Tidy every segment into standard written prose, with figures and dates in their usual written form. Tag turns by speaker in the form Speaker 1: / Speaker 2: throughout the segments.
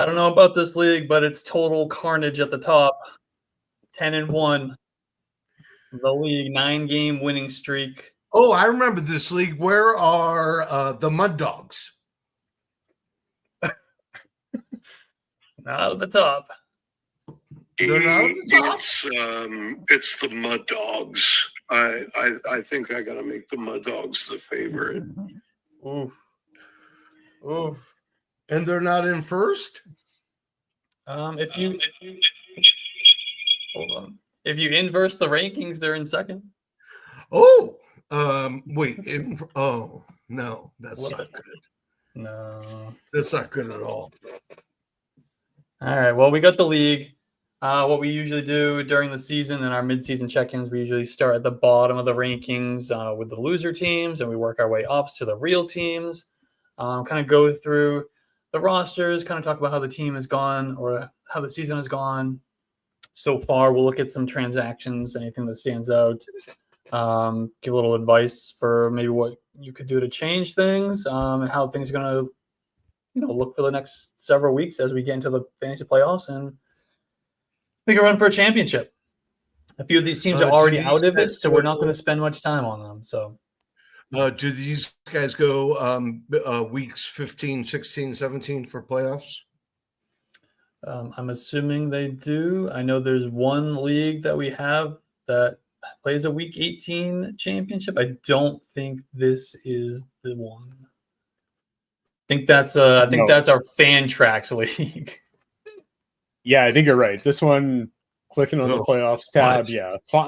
Speaker 1: don't know about this league, but it's total carnage at the top. 10-1. The league 9-game winning streak.
Speaker 2: Oh, I remember this league. Where are the Mud Dogs?
Speaker 1: Not at the top.
Speaker 2: They're not at the top?
Speaker 3: It's the Mud Dogs. I think I gotta make the Mud Dogs the favorite.
Speaker 1: Oof. Oof.
Speaker 2: And they're not in first?
Speaker 1: If you hold on. If you inverse the rankings, they're in second.
Speaker 2: Oh, wait. No, that's
Speaker 1: What?
Speaker 2: not good.
Speaker 1: No.
Speaker 2: That's not good at all.
Speaker 1: All right. Well, we got the league. What we usually do during the season and our mid-season check-ins, we usually start at the bottom of the rankings with the loser teams, and we work our way up to the real teams. Kind of go through the rosters, kind of talk about how the team has gone or how the season has gone so far. We'll look at some transactions, anything that stands out. Give a little advice for maybe what you could do to change things and how things are going to, look for the next several weeks as we get into the fantasy playoffs and make a run for a championship. A few of these teams are already out of it, so we're not going to spend much time on them. So,
Speaker 2: do these guys go weeks 15, 16, 17 for playoffs?
Speaker 1: I'm assuming they do. I know there's one league that we have that plays a week 18 championship. I don't think this is the one. I think that's our Fan Tracks league.
Speaker 4: Yeah, I think you're right. This one, clicking on the playoffs tab,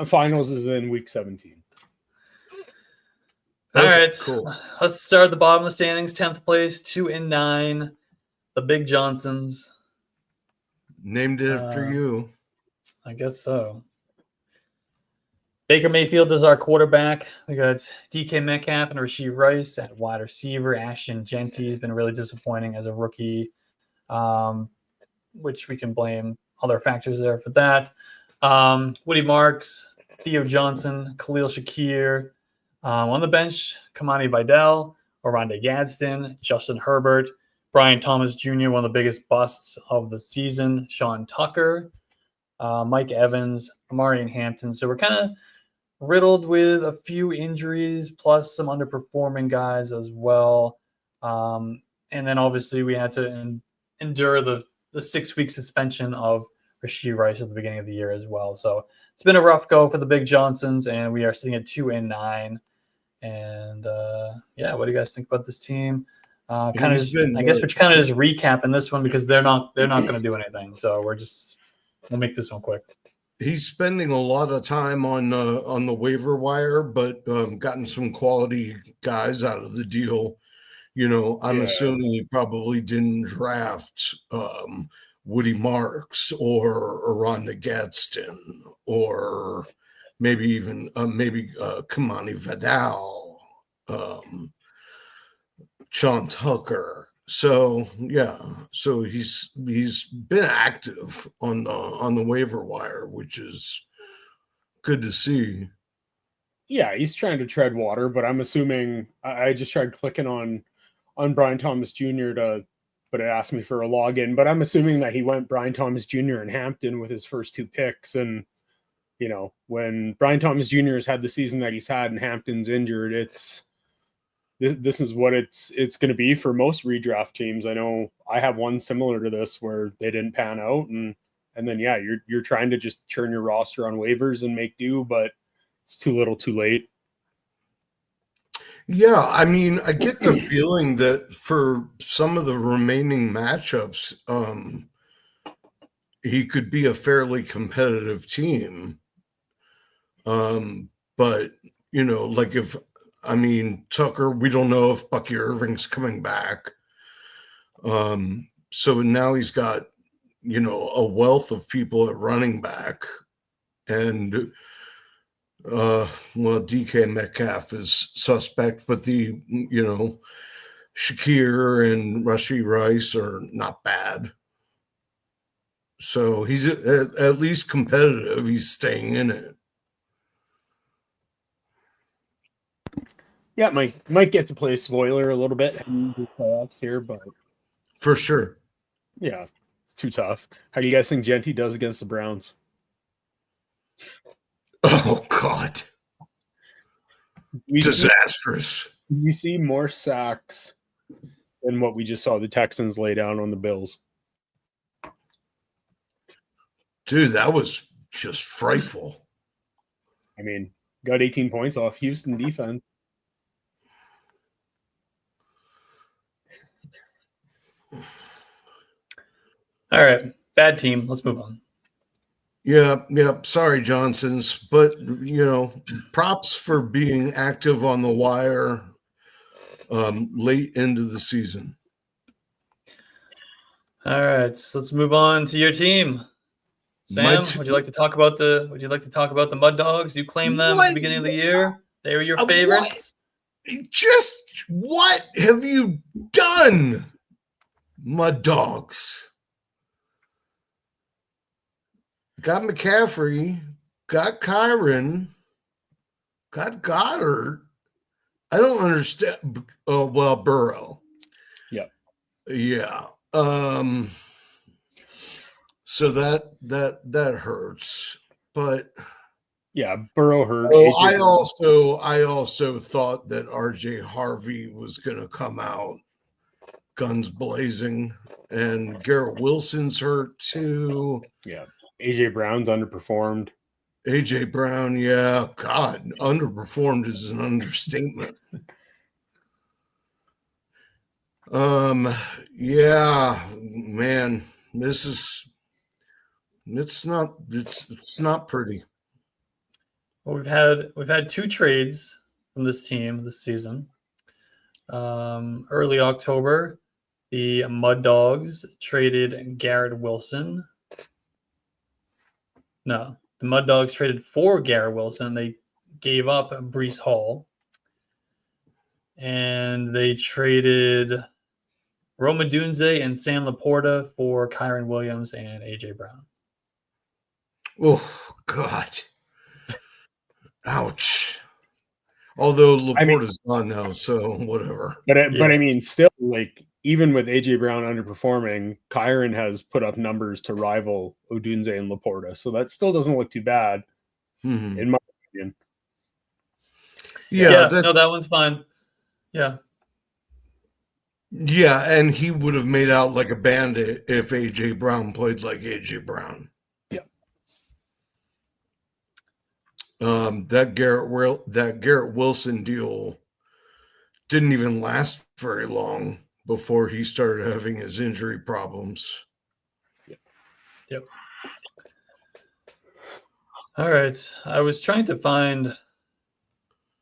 Speaker 4: finals is in week 17.
Speaker 1: All right,
Speaker 2: cool.
Speaker 1: Let's start at the bottom of the standings. 10th place, 2-9, the Big Johnsons.
Speaker 2: Named it after you.
Speaker 1: I guess so. Baker Mayfield is our quarterback. We got DK Metcalf and Rashee Rice at wide receiver. Ashton Genty has been really disappointing as a rookie, which we can blame other factors there for that. Woody Marks, Theo Johnson, Khalil Shakir. On the bench, Kamani Vidal, Oronde Gadsden, Justin Herbert, Brian Thomas Jr., one of the biggest busts of the season, Sean Tucker, Mike Evans, Amarian Hampton. So we're kind of riddled with a few injuries plus some underperforming guys as well. And then obviously we had to endure the 6-week suspension of Rashee Rice at the beginning of the year as well. So it's been a rough go for the Big Johnsons, and we are sitting at 2-9. And what do you guys think about this team? I guess we're kind of just recapping this one because they're not going to do anything. So we'll make this one quick.
Speaker 2: He's spending a lot of time on the waiver wire, but gotten some quality guys out of the deal. I'm assuming he probably didn't draft Woody Marks or Oronde Gadsden or maybe even Kamani Vidal, Sean Tucker. So he's been active on the waiver wire, which is good to see.
Speaker 4: Yeah, he's trying to tread water, but I'm assuming I just tried clicking on Brian Thomas Jr. but it asked me for a login. But I'm assuming that he went Brian Thomas Jr. and Hampton with his first 2 picks, and when Brian Thomas Jr. has had the season that he's had and Hampton's injured, this is what it's going to be for most redraft teams. I know I have one similar to this where they didn't pan out, and then you're trying to just churn your roster on waivers and make do, but it's too little, too late.
Speaker 2: Yeah, I mean, I get the feeling that for some of the remaining matchups, he could be a fairly competitive team. But Tucker, we don't know if Bucky Irving's coming back. So now he's got, a wealth of people at running back. And, DK Metcalf is suspect, but Shakir and Rashee Rice are not bad. So he's at least competitive. He's staying in it.
Speaker 4: Yeah, might get to play spoiler a little bit in the playoffs here, but
Speaker 2: for sure.
Speaker 4: Yeah, too tough. How do you guys think Genty does against the Browns?
Speaker 2: Oh God,
Speaker 4: We
Speaker 2: disastrous.
Speaker 4: see more sacks than what we just saw the Texans lay down on the Bills.
Speaker 2: Dude, that was just frightful.
Speaker 4: I mean, got 18 points off Houston defense.
Speaker 1: All right, bad team. Let's move on.
Speaker 2: Yeah. Sorry, Johnsons, but props for being active on the wire late into the season.
Speaker 1: All right, so let's move on to your team. Sam, would you like to talk about the Mud Dogs? You claimed them at the beginning of the year. They were your favorites.
Speaker 2: Just what have you done, Mud Dogs? Got McCaffrey, got Kyron, got Goddard. I don't understand. Oh, well, Burrow.
Speaker 4: Yep.
Speaker 2: Yeah. So that hurts. But
Speaker 4: yeah, Burrow hurt.
Speaker 2: I also thought that RJ Harvey was gonna come out guns blazing, and Garrett Wilson's hurt too.
Speaker 4: Yeah. AJ Brown's underperformed.
Speaker 2: AJ Brown, yeah, God, underperformed is an understatement. Yeah, man, it's not pretty.
Speaker 1: Well, we've had 2 trades from this team this season. Early October, the Mud Dogs traded Garrett Wilson. No, the Mud Dogs traded for Garrett Wilson. They gave up Breece Hall. And they traded Roma Dunze and Sam Laporta for Kyron Williams and AJ Brown.
Speaker 2: Oh, God. Ouch. Although Laporta's gone now, so whatever.
Speaker 4: But I mean, still, like, even with AJ Brown underperforming, Kyron has put up numbers to rival Odunze and Laporta. So that still doesn't look too bad, in my opinion.
Speaker 1: Yeah, no, that one's fine. Yeah.
Speaker 2: Yeah, and he would have made out like a bandit if AJ Brown played like AJ Brown.
Speaker 4: Yeah.
Speaker 2: That Garrett Wilson deal didn't even last very long before he started having his injury problems.
Speaker 1: Yep. All right. I was trying to find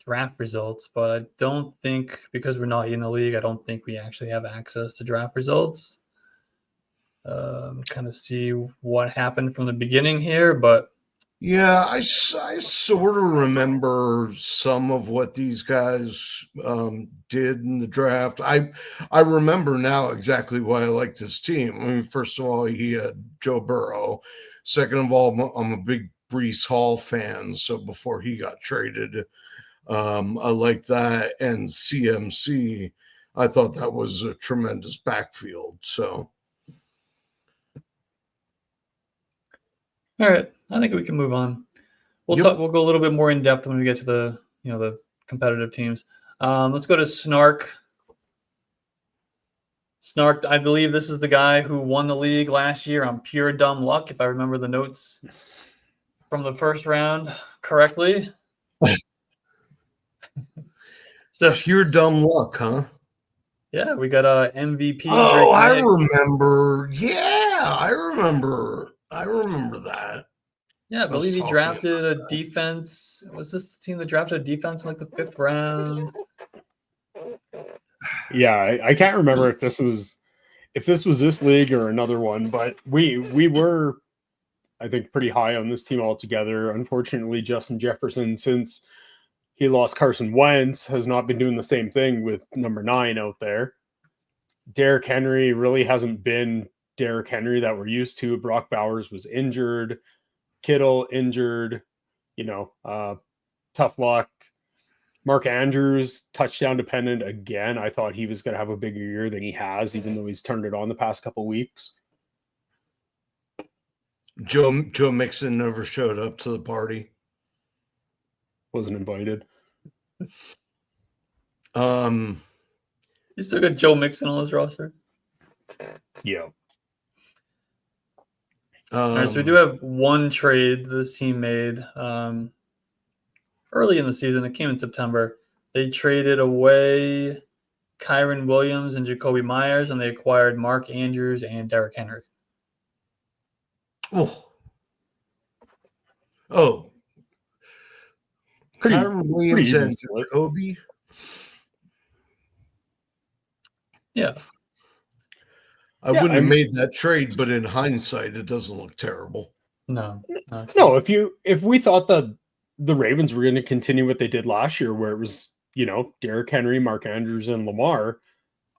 Speaker 1: draft results, but I don't think, because we're not in the league, I don't think we actually have access to draft results. Kind of see what happened from the beginning here, but
Speaker 2: yeah, I sort of remember some of what these guys did in the draft. I remember now exactly why I like this team. I mean, first of all, he had Joe Burrow. Second of all, I'm a big Breece Hall fan, so before he got traded, I like that. And CMC, I thought that was a tremendous backfield. So,
Speaker 1: all right, I think we can move on. We'll go a little bit more in depth when we get to the the competitive teams. Let's go to Snark. Snark, I believe this is the guy who won the league last year on pure dumb luck, if I remember the notes from the first round correctly. So
Speaker 2: pure dumb luck, huh?
Speaker 1: Yeah, we got a MVP.
Speaker 2: Oh, I remember. Yeah, I remember that.
Speaker 1: Yeah, I believe he drafted a defense. Was this the team that drafted a defense in like the 5th round?
Speaker 4: Yeah, I can't remember if this was this league or another one, but we were, I think, pretty high on this team altogether. Unfortunately, Justin Jefferson, since he lost Carson Wentz, has not been doing the same thing with number 9 out there. Derrick Henry really hasn't been Derrick Henry that we're used to. Brock Bowers was injured. Kittle injured. Tough luck. Mark Andrews, touchdown dependent again. I thought he was going to have a bigger year than he has, even though he's turned it on the past couple of weeks.
Speaker 2: Joe Mixon never showed up to the party.
Speaker 4: Wasn't invited.
Speaker 2: Um,
Speaker 1: You still got Joe Mixon on this roster.
Speaker 4: Yeah.
Speaker 1: All right, so we do have one trade this team made early in the season. It came in September. They traded away Kyron Williams and Jacoby Myers, and they acquired Mark Andrews and Derrick Henry.
Speaker 2: Oh,
Speaker 4: Pretty-
Speaker 2: Kyron Williams
Speaker 4: even
Speaker 2: and
Speaker 4: split.
Speaker 2: Jacoby.
Speaker 1: Yeah.
Speaker 2: I
Speaker 4: Yeah,
Speaker 2: wouldn't have
Speaker 4: I'm-
Speaker 2: made that trade, but in hindsight, it doesn't look terrible.
Speaker 1: No. It's
Speaker 4: No, if we thought that the Ravens were going to continue what they did last year, where it was, Derrick Henry, Mark Andrews, and Lamar,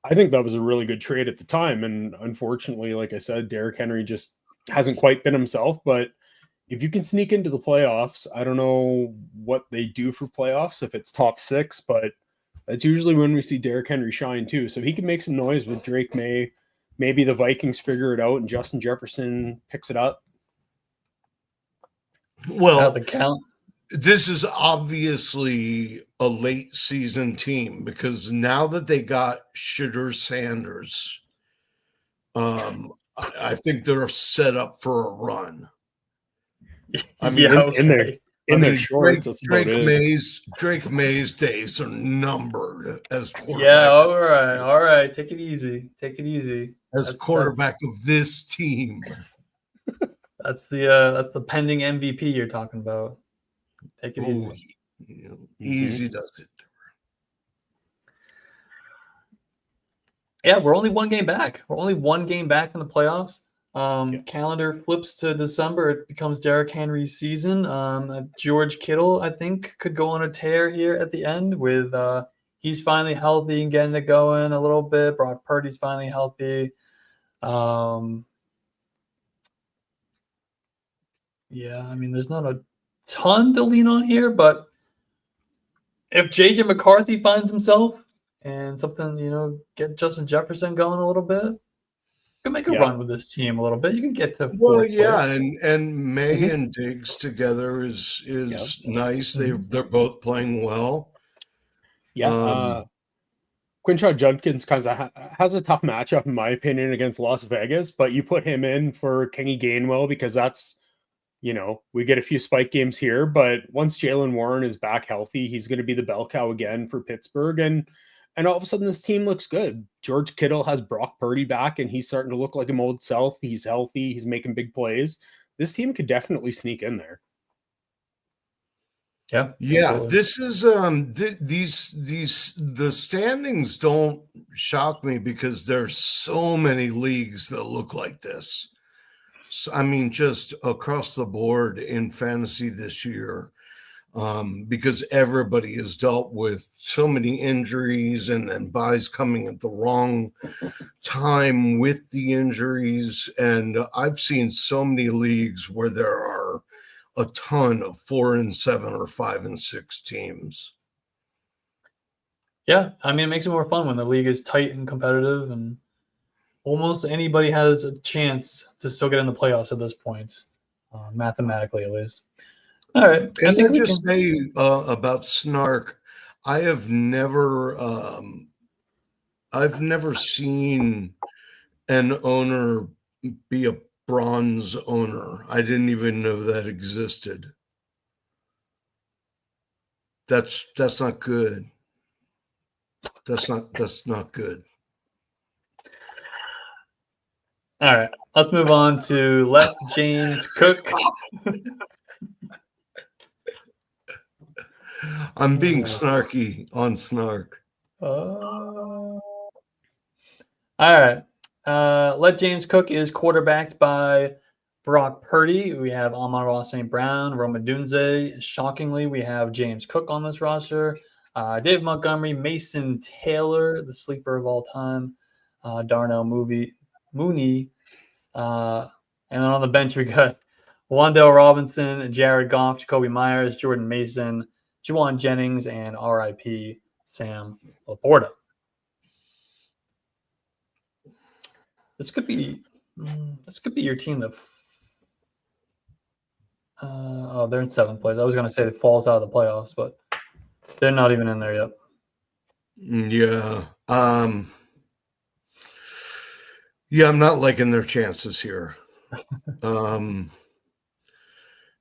Speaker 4: I think that was a really good trade at the time. And unfortunately, like I said, Derrick Henry just hasn't quite been himself. But if you can sneak into the playoffs, I don't know what they do for playoffs, if it's top 6, but that's usually when we see Derrick Henry shine too. So he can make some noise with Drake May. Maybe the Vikings figure it out and Justin Jefferson picks it up.
Speaker 2: Well,
Speaker 1: the count.
Speaker 2: this is obviously a late season team because now that they got Shitter Sanders, I think they're set up for a run. I mean,
Speaker 4: in their shorts, that's about it.
Speaker 2: Drake May's days are numbered as quarterback.
Speaker 1: Yeah, all right. Take it easy.
Speaker 2: As quarterback of this team.
Speaker 1: That's the pending MVP you're talking about. Take it easy.
Speaker 2: Easy does it.
Speaker 1: Yeah, we're only one game back. We're only one game back in the playoffs. Calendar flips to December. It becomes Derrick Henry's season. George Kittle, I think, could go on a tear here at the end with he's finally healthy and getting it going a little bit. Brock Purdy's finally healthy. Yeah, I mean, there's not a ton to lean on here, but if JJ McCarthy finds himself and something, get Justin Jefferson going a little bit, you can make a run with this team a little bit. You can get to
Speaker 2: and May and Diggs together is nice. They're both playing well.
Speaker 4: Yeah. Quinshaw Judkins kind of has a tough matchup, in my opinion, against Las Vegas, but you put him in for Kenny Gainwell because that's, we get a few spike games here, but once Jaylen Warren is back healthy, he's going to be the bell cow again for Pittsburgh. And all of a sudden this team looks good. George Kittle has Brock Purdy back and he's starting to look like him old self. He's healthy. He's making big plays. This team could definitely sneak in there.
Speaker 2: Yeah. Absolutely. This is the standings don't shock me because there's so many leagues that look like this. I mean, just across the board in fantasy this year, because everybody has dealt with so many injuries and then buys coming at the wrong time with the injuries. And I've seen so many leagues where there are a ton of 4-7 or 5-6 teams.
Speaker 1: Yeah, I mean, it makes it more fun when the league is tight and competitive, and almost anybody has a chance to still get in the playoffs at this point, mathematically at least. All right.
Speaker 2: Can I just say about Snark? I've never seen an owner be a bronze owner. I didn't even know that existed. That's not good. That's not good.
Speaker 1: All right, let's move on to Let James Cook.
Speaker 2: I'm being snarky on Snark.
Speaker 1: All right. Let James Cook is quarterbacked by Brock Purdy. We have Amon-Ra St. Brown, Roma Dunze. Shockingly, we have James Cook on this roster. Dave Montgomery, Mason Taylor, the sleeper of all time. Darnell Mooney. And then on the bench, we got Wan'Dale Robinson, Jared Goff, Jacoby Myers, Jordan Mason, Juwan Jennings, and RIP Sam Laporta. This could be your team that They're in 7th place. I was going to say it falls out of the playoffs, but they're not even in there yet.
Speaker 2: Yeah. Yeah, I'm not liking their chances here.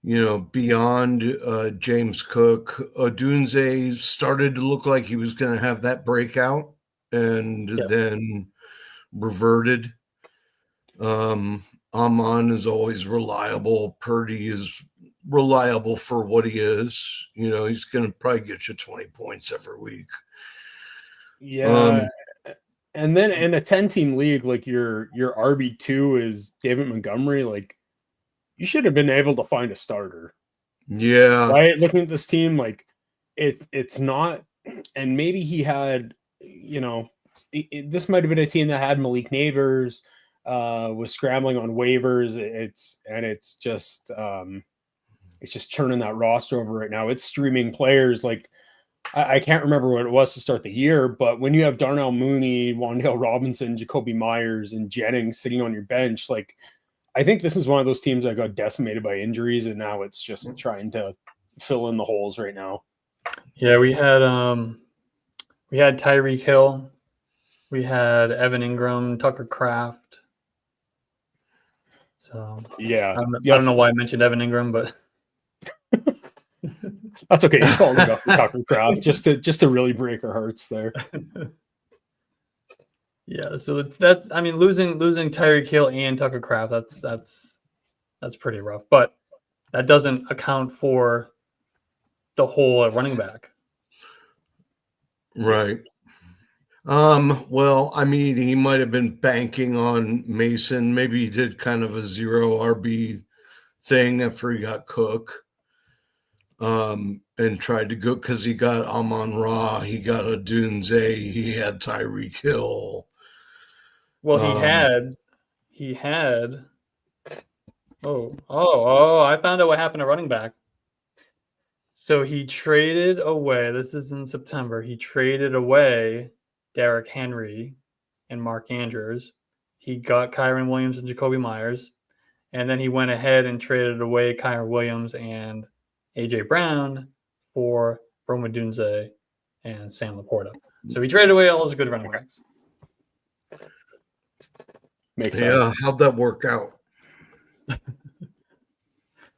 Speaker 2: Beyond James Cook, Odunze started to look like he was going to have that breakout and then reverted. Amon is always reliable. Purdy is reliable for what he is. He's going to probably get you 20 points every week.
Speaker 4: Yeah. And then in a 10-team league, like your RB2 is David Montgomery, like you should have been able to find a starter.
Speaker 2: Yeah.
Speaker 4: Right? Looking at this team, like it's not, and maybe he had, this might have been a team that had Malik Neighbors, was scrambling on waivers. It's just churning that roster over right now. It's streaming players. Like I can't remember what it was to start the year, but when you have Darnell Mooney, Wan'Dale Robinson, Jacoby Myers, and Jennings sitting on your bench, like I think this is one of those teams that got decimated by injuries, and now it's just trying to fill in the holes right now.
Speaker 1: Yeah, we had Tyreek Hill, we had Evan Ingram, Tucker Kraft. So
Speaker 4: yeah,
Speaker 1: I don't know why I mentioned Evan Ingram, but
Speaker 4: that's okay. You called it up for Tucker Kraft just to really break our hearts there.
Speaker 1: Yeah, so that's I mean losing Tyreek Hill and Tucker Kraft, that's pretty rough. But that doesn't account for the whole running back.
Speaker 2: Right. Well, I mean, he might have been banking on Mason. Maybe he did kind of a 0 RB thing after he got Cook. And tried to go because he got Amon-Ra, he got Odunze, he had Tyreek Hill.
Speaker 1: Well, he had. Oh! I found out what happened to running back. So he traded away. This is in September. He traded away Derrick Henry and Mark Andrews. He got Kyron Williams and Jacoby Myers, and then he went ahead and traded away Kyron Williams and AJ Brown for Rome Odunze and Sam Laporta. So he traded away all those good running backs.
Speaker 4: Makes sense.
Speaker 2: Yeah, how'd that work out?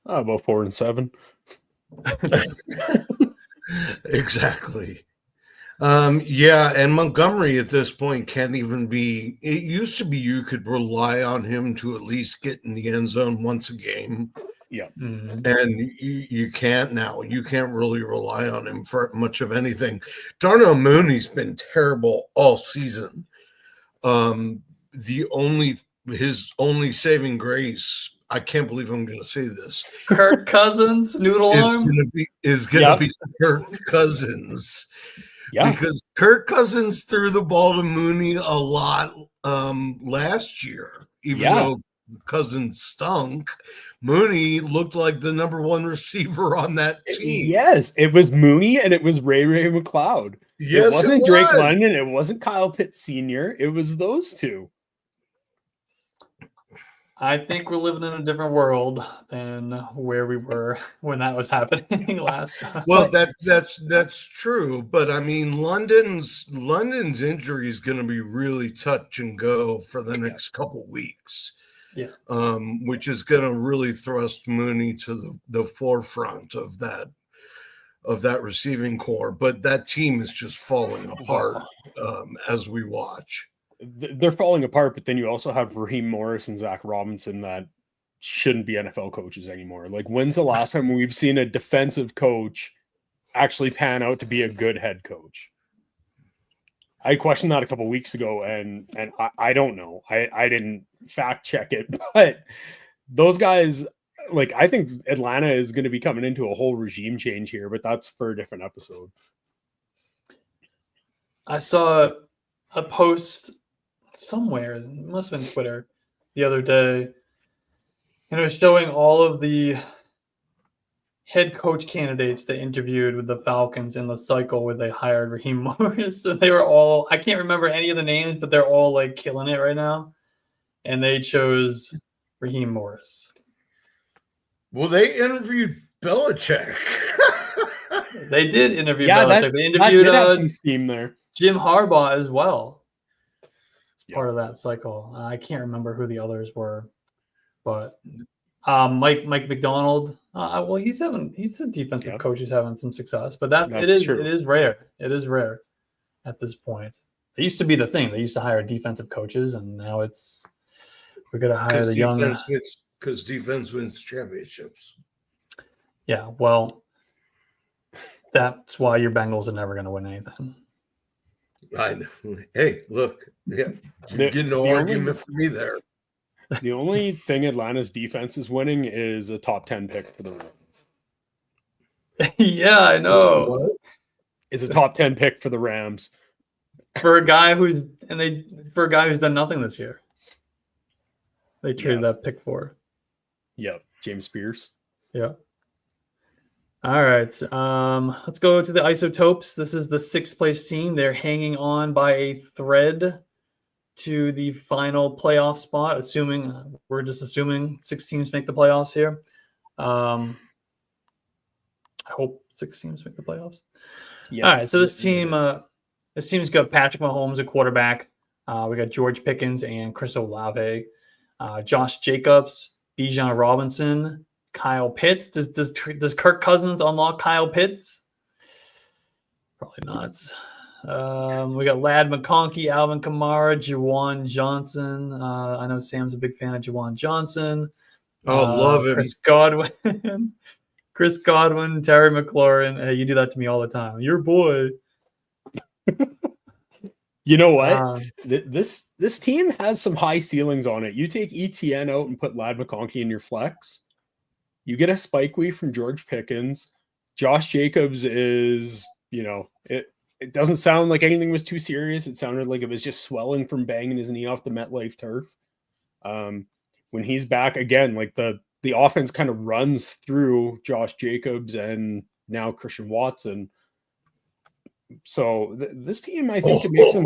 Speaker 4: About 4 and 7.
Speaker 2: Exactly. Yeah, and Montgomery at this point can't even be. It used to be you could rely on him to at least get in the end zone once a game.
Speaker 4: Yeah.
Speaker 1: Mm-hmm.
Speaker 2: And you can't now. You can't really rely on him for much of anything. Darnell Mooney's been terrible all season. His only saving grace, I can't believe I'm going to say this.
Speaker 1: Kirk Cousins, noodle arm,
Speaker 2: is going to be Kirk Cousins.
Speaker 4: Yeah.
Speaker 2: Because Kirk Cousins threw the ball to Mooney a lot last year, even though Cousins stunk. Mooney looked like the number one receiver on that team.
Speaker 4: Yes, it was Mooney and it was Ray McLeod.
Speaker 2: Yes,
Speaker 4: it wasn't Drake London. It wasn't Kyle Pitts Sr. It was those two.
Speaker 1: I think we're living in a different world than where we were when that was happening last time.
Speaker 2: Well, that's true, but I mean, London's injury is going to be really touch and go for the next couple weeks.
Speaker 1: Yeah,
Speaker 2: which is going to really thrust Mooney to the forefront of that receiving core. But that team is just falling apart as we watch.
Speaker 4: They're falling apart, but then you also have Raheem Morris and Zach Robinson that shouldn't be NFL coaches anymore. Like, when's the last time we've seen a defensive coach actually pan out to be a good head coach? I questioned that a couple of weeks ago, and I don't know. I didn't fact check it, but those guys, like, I think Atlanta is going to be coming into a whole regime change here, but that's for a different episode.
Speaker 1: I saw a post somewhere, it must have been Twitter, the other day, and it was showing all of the head coach candidates they interviewed with the Falcons in the cycle where they hired Raheem Morris. So they were all, I can't remember any of the names, but they're all like killing it right now. And they chose Raheem Morris.
Speaker 2: Well, they interviewed Belichick.
Speaker 1: They did interview
Speaker 4: Yeah,
Speaker 1: Belichick. They
Speaker 4: that
Speaker 1: interviewed
Speaker 4: did have some steam there.
Speaker 1: Jim Harbaugh as well. It's
Speaker 4: Yep.
Speaker 1: part of that cycle. I can't remember who the others were, but Mike McDonald. Well, he's a defensive
Speaker 4: Yep.
Speaker 1: coach who's having some success, but it
Speaker 4: That's
Speaker 1: is
Speaker 4: true.
Speaker 1: it is rare. It is rare at this point. It used to be the thing. They used to hire defensive coaches, and now it's we're gonna hire the young.
Speaker 2: Because defense wins championships.
Speaker 1: Yeah, well, that's why your Bengals are never going to win anything.
Speaker 2: I know. Hey, look, yeah, you get no argument for me there.
Speaker 4: The only thing Atlanta's defense is winning is a top 10 pick for the Rams.
Speaker 1: Yeah, I know.
Speaker 4: It's a top 10 pick for the Rams.
Speaker 1: For a guy who's done nothing this year. They traded that pick for.
Speaker 4: Yep, James Spears.
Speaker 1: Yeah. All right. Let's go to the Isotopes. This is the 6th place team. They're hanging on by a thread to the final playoff spot, we're just assuming 6 teams make the playoffs here. I hope 6 teams make the playoffs. Yeah. All right. So this team's got Patrick Mahomes at quarterback. We got George Pickens and Chris Olave, Josh Jacobs, Bijan Robinson, Kyle Pitts. Does Kirk Cousins unlock Kyle Pitts? Probably not. We got Ladd McConkey, Alvin Kamara, Juwan Johnson. I know Sam's a big fan of Juwan Johnson.
Speaker 2: Love him.
Speaker 1: Chris Godwin, Terry McLaurin. Hey, you do that to me all the time. Your boy.
Speaker 4: You know what? This team has some high ceilings on it. You take ETN out and put Ladd McConkey in your flex. You get a spike week from George Pickens. Josh Jacobs is, it doesn't sound like anything was too serious. It sounded like it was just swelling from banging his knee off the MetLife turf. When he's back again, like the offense kind of runs through Josh Jacobs and now Christian Watson. So this team, I think, can make some.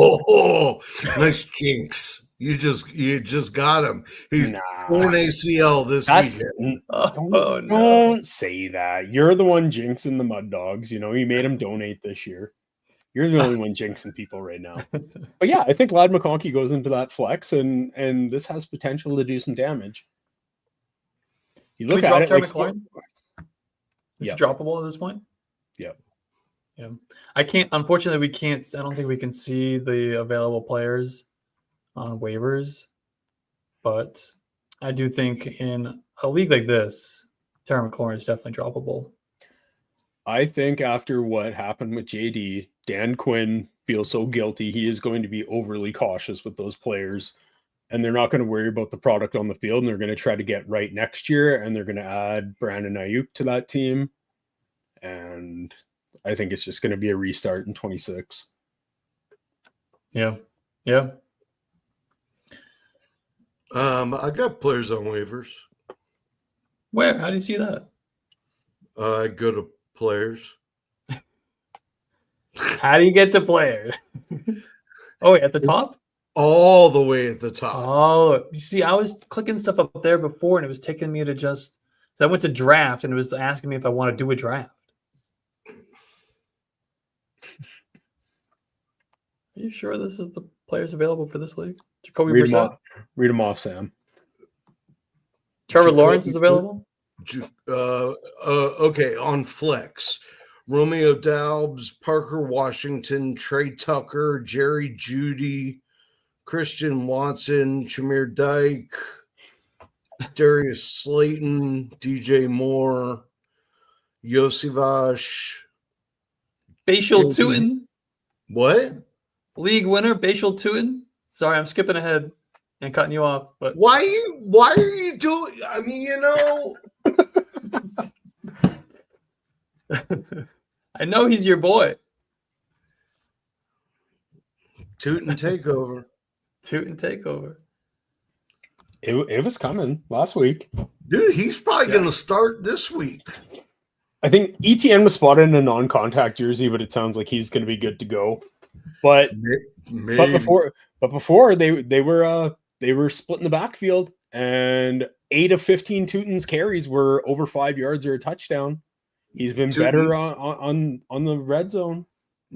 Speaker 2: Nice jinx! You just got him. He's torn ACL this weekend.
Speaker 4: Don't say that. You're the one jinxing the Mud Dogs. You made him donate this year. You're the only one jinxing people right now. But yeah, I think Ladd McConkey goes into that flex, and this has potential to do some damage. You look at it like
Speaker 1: McLaurin? Is it droppable at this point?
Speaker 4: Yep.
Speaker 1: Yeah. Unfortunately, we can't. I don't think we can see the available players on waivers, but I do think in a league like this, Terry McLaurin is definitely droppable.
Speaker 4: I think after what happened with JD, Dan Quinn feels so guilty. He is going to be overly cautious with those players, and they're not going to worry about the product on the field, and they're going to try to get right next year, and they're going to add Brandon Ayuk to that team. And I think it's just going to be a restart in 26.
Speaker 1: Yeah.
Speaker 2: I got players on waivers.
Speaker 1: Where? How do you see that?
Speaker 2: I go to players.
Speaker 1: How do you get to players? Oh, at the top?
Speaker 2: All the way at the top.
Speaker 1: Oh, you see, I was clicking stuff up there before, and it was taking me to so I went to draft, and it was asking me if I want to do a draft. Are you sure this is the players available for this league? Jacoby Brissett?
Speaker 4: Read them off, Sam.
Speaker 1: Trevor Lawrence is available?
Speaker 2: Okay, on flex. Romeo Doubs, Parker Washington, Trey Tucker, Jerry Jeudy, Christian Watson, Jameer Dyke, Darius Slayton, DJ Moore, Yosivas.
Speaker 1: Bashal Tutin.
Speaker 2: What?
Speaker 1: League winner, Bashal Tutin. Sorry, I'm skipping ahead and cutting you off. But
Speaker 2: why are you doing? I mean,
Speaker 1: I know he's your boy.
Speaker 2: Tootin' takeover.
Speaker 1: Tootin' takeover.
Speaker 4: It was coming last week.
Speaker 2: Dude, he's probably going to start this week.
Speaker 4: I think ETN was spotted in a non-contact jersey, but it sounds like he's going to be good to go. But before they were splitting the backfield, and 8 of 15 Teuton's carries were over 5 yards or a touchdown. He's been better on the red zone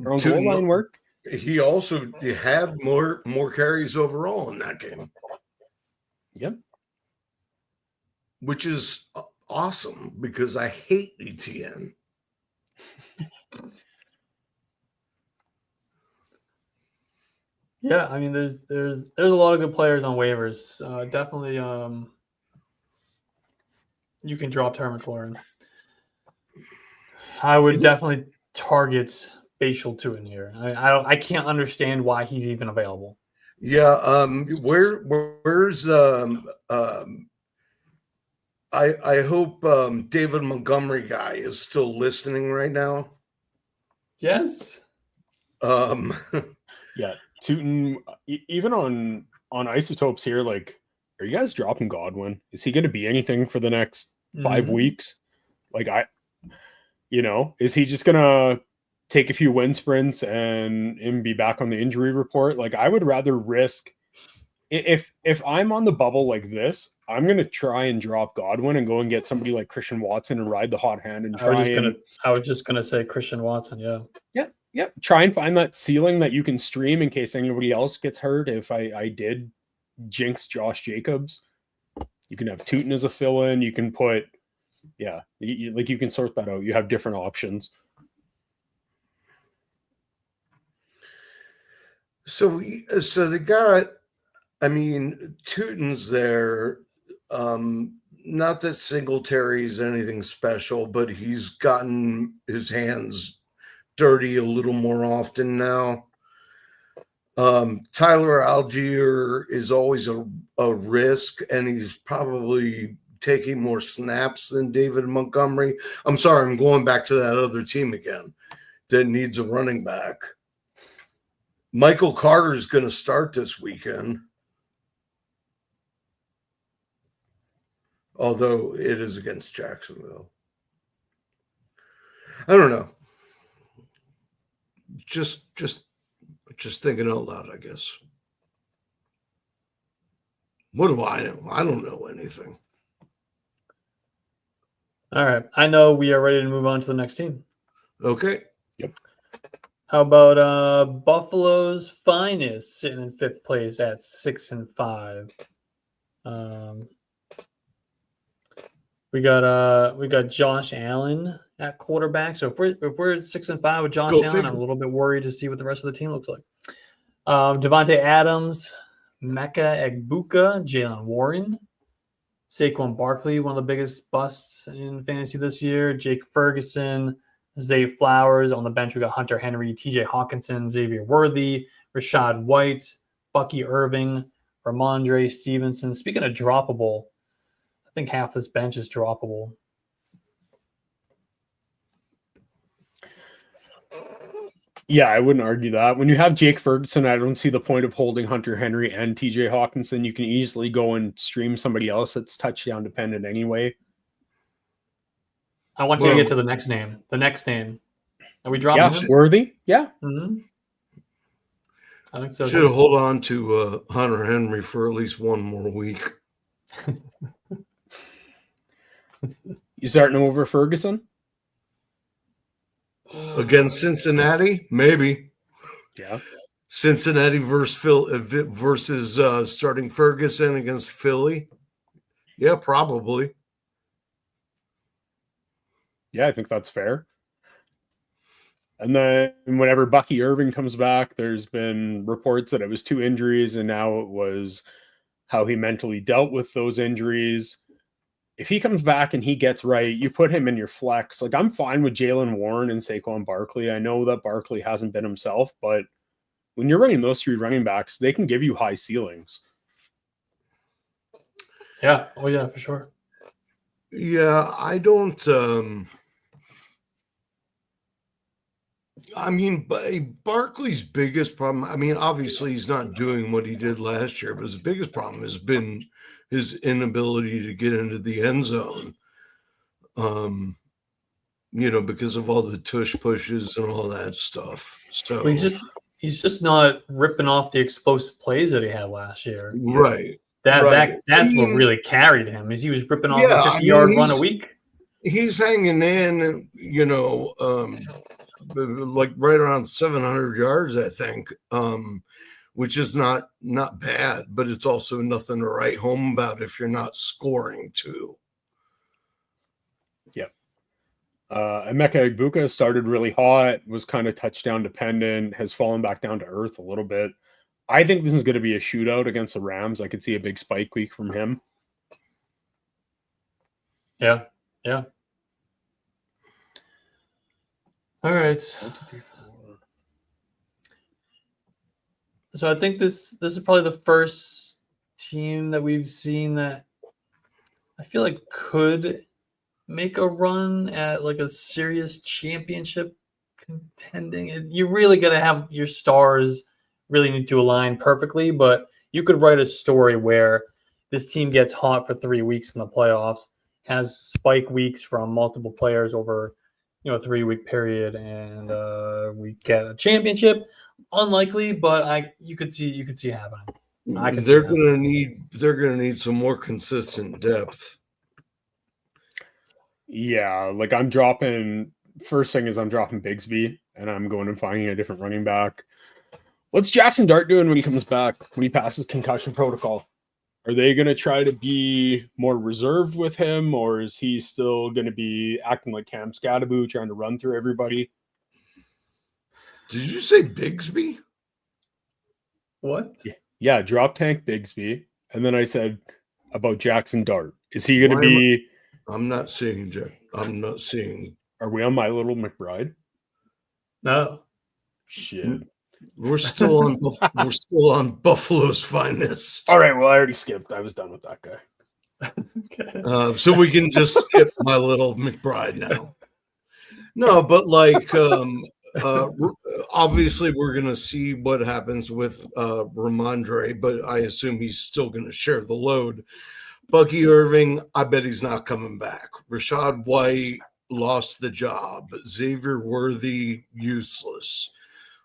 Speaker 4: or on goal line work.
Speaker 2: He also had more carries overall in that game.
Speaker 4: Yep.
Speaker 2: Which is awesome because I hate ETN.
Speaker 1: Yeah, I mean, there's a lot of good players on waivers. Definitely, you can drop Termin for him. I would definitely target Bashal too in here. I can't understand why he's even available.
Speaker 2: Yeah. Where's I hope David Montgomery guy is still listening right now.
Speaker 1: Yes.
Speaker 4: Yeah, Teuton, even on Isotopes here, like, are you guys dropping Godwin? Is he going to be anything for the next 5 weeks? Like, is he just going to take a few wind sprints and be back on the injury report? Like, I would rather risk, if I'm on the bubble like this, I'm going to try and drop Godwin and go and get somebody like Christian Watson and ride the hot hand and
Speaker 1: I was just gonna say Christian Watson. Yeah.
Speaker 4: Yeah. Try and find that ceiling that you can stream in case anybody else gets hurt. If I did jinx Josh Jacobs, you can have Teuton as a fill-in. You can put, you can sort that out. You have different options.
Speaker 2: So they got, I mean, Teuton's there. Not that Singletary is anything special, but he's gotten his hands dirty a little more often now. Tyler Algier is always a risk, and he's probably taking more snaps than David Montgomery. I'm sorry, I'm going back to that other team again that needs a running back. Michael Carter is going to start this weekend, although it is against Jacksonville. I don't know. Just thinking out loud, I guess. What do I know? I don't know anything.
Speaker 1: All right. I know we are ready to move on to the next team.
Speaker 2: Okay.
Speaker 4: Yep.
Speaker 1: How about Buffalo's Finest sitting in 5th place at 6-5? We got Josh Allen at quarterback. So if we're at 6-5 with Josh Allen, I'm a little bit worried to see what the rest of the team looks like. Devontae Adams, Mecca Egbuka, Jalen Warren, Saquon Barkley, one of the biggest busts in fantasy this year. Jake Ferguson, Zay Flowers. On the bench, we got Hunter Henry, TJ Hawkinson, Xavier Worthy, Rashad White, Bucky Irving, Ramondre Stevenson. Speaking of droppable, I think half this bench is droppable.
Speaker 4: Yeah, I wouldn't argue that. When you have Jake Ferguson, I don't see the point of holding Hunter Henry and TJ Hawkinson. You can easily go and stream somebody else that's touchdown dependent anyway.
Speaker 1: I want you to get to the next name. The next name. Are we dropping him?
Speaker 4: Worthy? Yeah.
Speaker 1: Mm-hmm. I think so.
Speaker 2: Should hold on to Hunter Henry for at least one more week.
Speaker 4: You starting over Ferguson?
Speaker 2: Against Cincinnati? Maybe.
Speaker 4: Yeah.
Speaker 2: Cincinnati versus starting Ferguson against Philly? Yeah, probably.
Speaker 4: Yeah, I think that's fair. And then whenever Bucky Irving comes back, there's been reports that it was 2 injuries, and now it was how he mentally dealt with those injuries. If he comes back and he gets right, you put him in your flex. Like, I'm fine with Jalen Warren and Saquon Barkley. I know that Barkley hasn't been himself, but when you're running those 3 running backs, they can give you high ceilings.
Speaker 1: Yeah. Oh, yeah, for sure.
Speaker 2: Yeah, I don't. I mean, Barkley's biggest problem, I mean, obviously he's not doing what he did last year, but his biggest problem has been his inability to get into the end zone, because of all the tush pushes and all that stuff. So
Speaker 1: he's just not ripping off the explosive plays that he had last year.
Speaker 2: Right.
Speaker 1: That's what really carried him. Is he was ripping off a 50-yard run a week.
Speaker 2: He's hanging in, like right around 700 yards, I think, which is not bad, but it's also nothing to write home about if you're not scoring too.
Speaker 4: Yep. Emeka Egbuka started really hot, was kind of touchdown dependent, has fallen back down to earth a little bit. I think this is going to be a shootout against the Rams. I could see a big spike week from him.
Speaker 1: Yeah. All right. So I think this is probably the first team that we've seen that I feel like could make a run at like a serious championship contending. You really got to have your stars really need to align perfectly, but you could write a story where this team gets hot for 3 weeks in the playoffs, has spike weeks from multiple players over a 3-week period, and we get a championship. Unlikely, but you could see happening.
Speaker 2: They're gonna need some more consistent depth.
Speaker 4: Yeah, like I'm dropping Bigsby, and I'm going and finding a different running back. What's Jackson Dart doing when he comes back, when he passes concussion protocol? Are they going to try to be more reserved with him, or is he still going to be acting like Cam Scatterbo, trying to run through everybody?
Speaker 2: Did you say Bigsby?
Speaker 1: What?
Speaker 4: Yeah, drop tank Bigsby. And then I said about Jackson Dart. Is he going to be...
Speaker 2: I'm not seeing Jack. I'm not seeing...
Speaker 4: Are we on My Little McBride?
Speaker 1: No.
Speaker 4: Shit.
Speaker 2: We're still on Buffalo's Finest.
Speaker 4: All right, well, I already skipped. I was done with that guy.
Speaker 1: Okay.
Speaker 2: So we can just skip My Little McBride now. No, but like obviously we're going to see what happens with Ramondre, but I assume he's still going to share the load. Bucky Irving, I bet he's not coming back. Rashad White lost the job. Xavier Worthy, useless.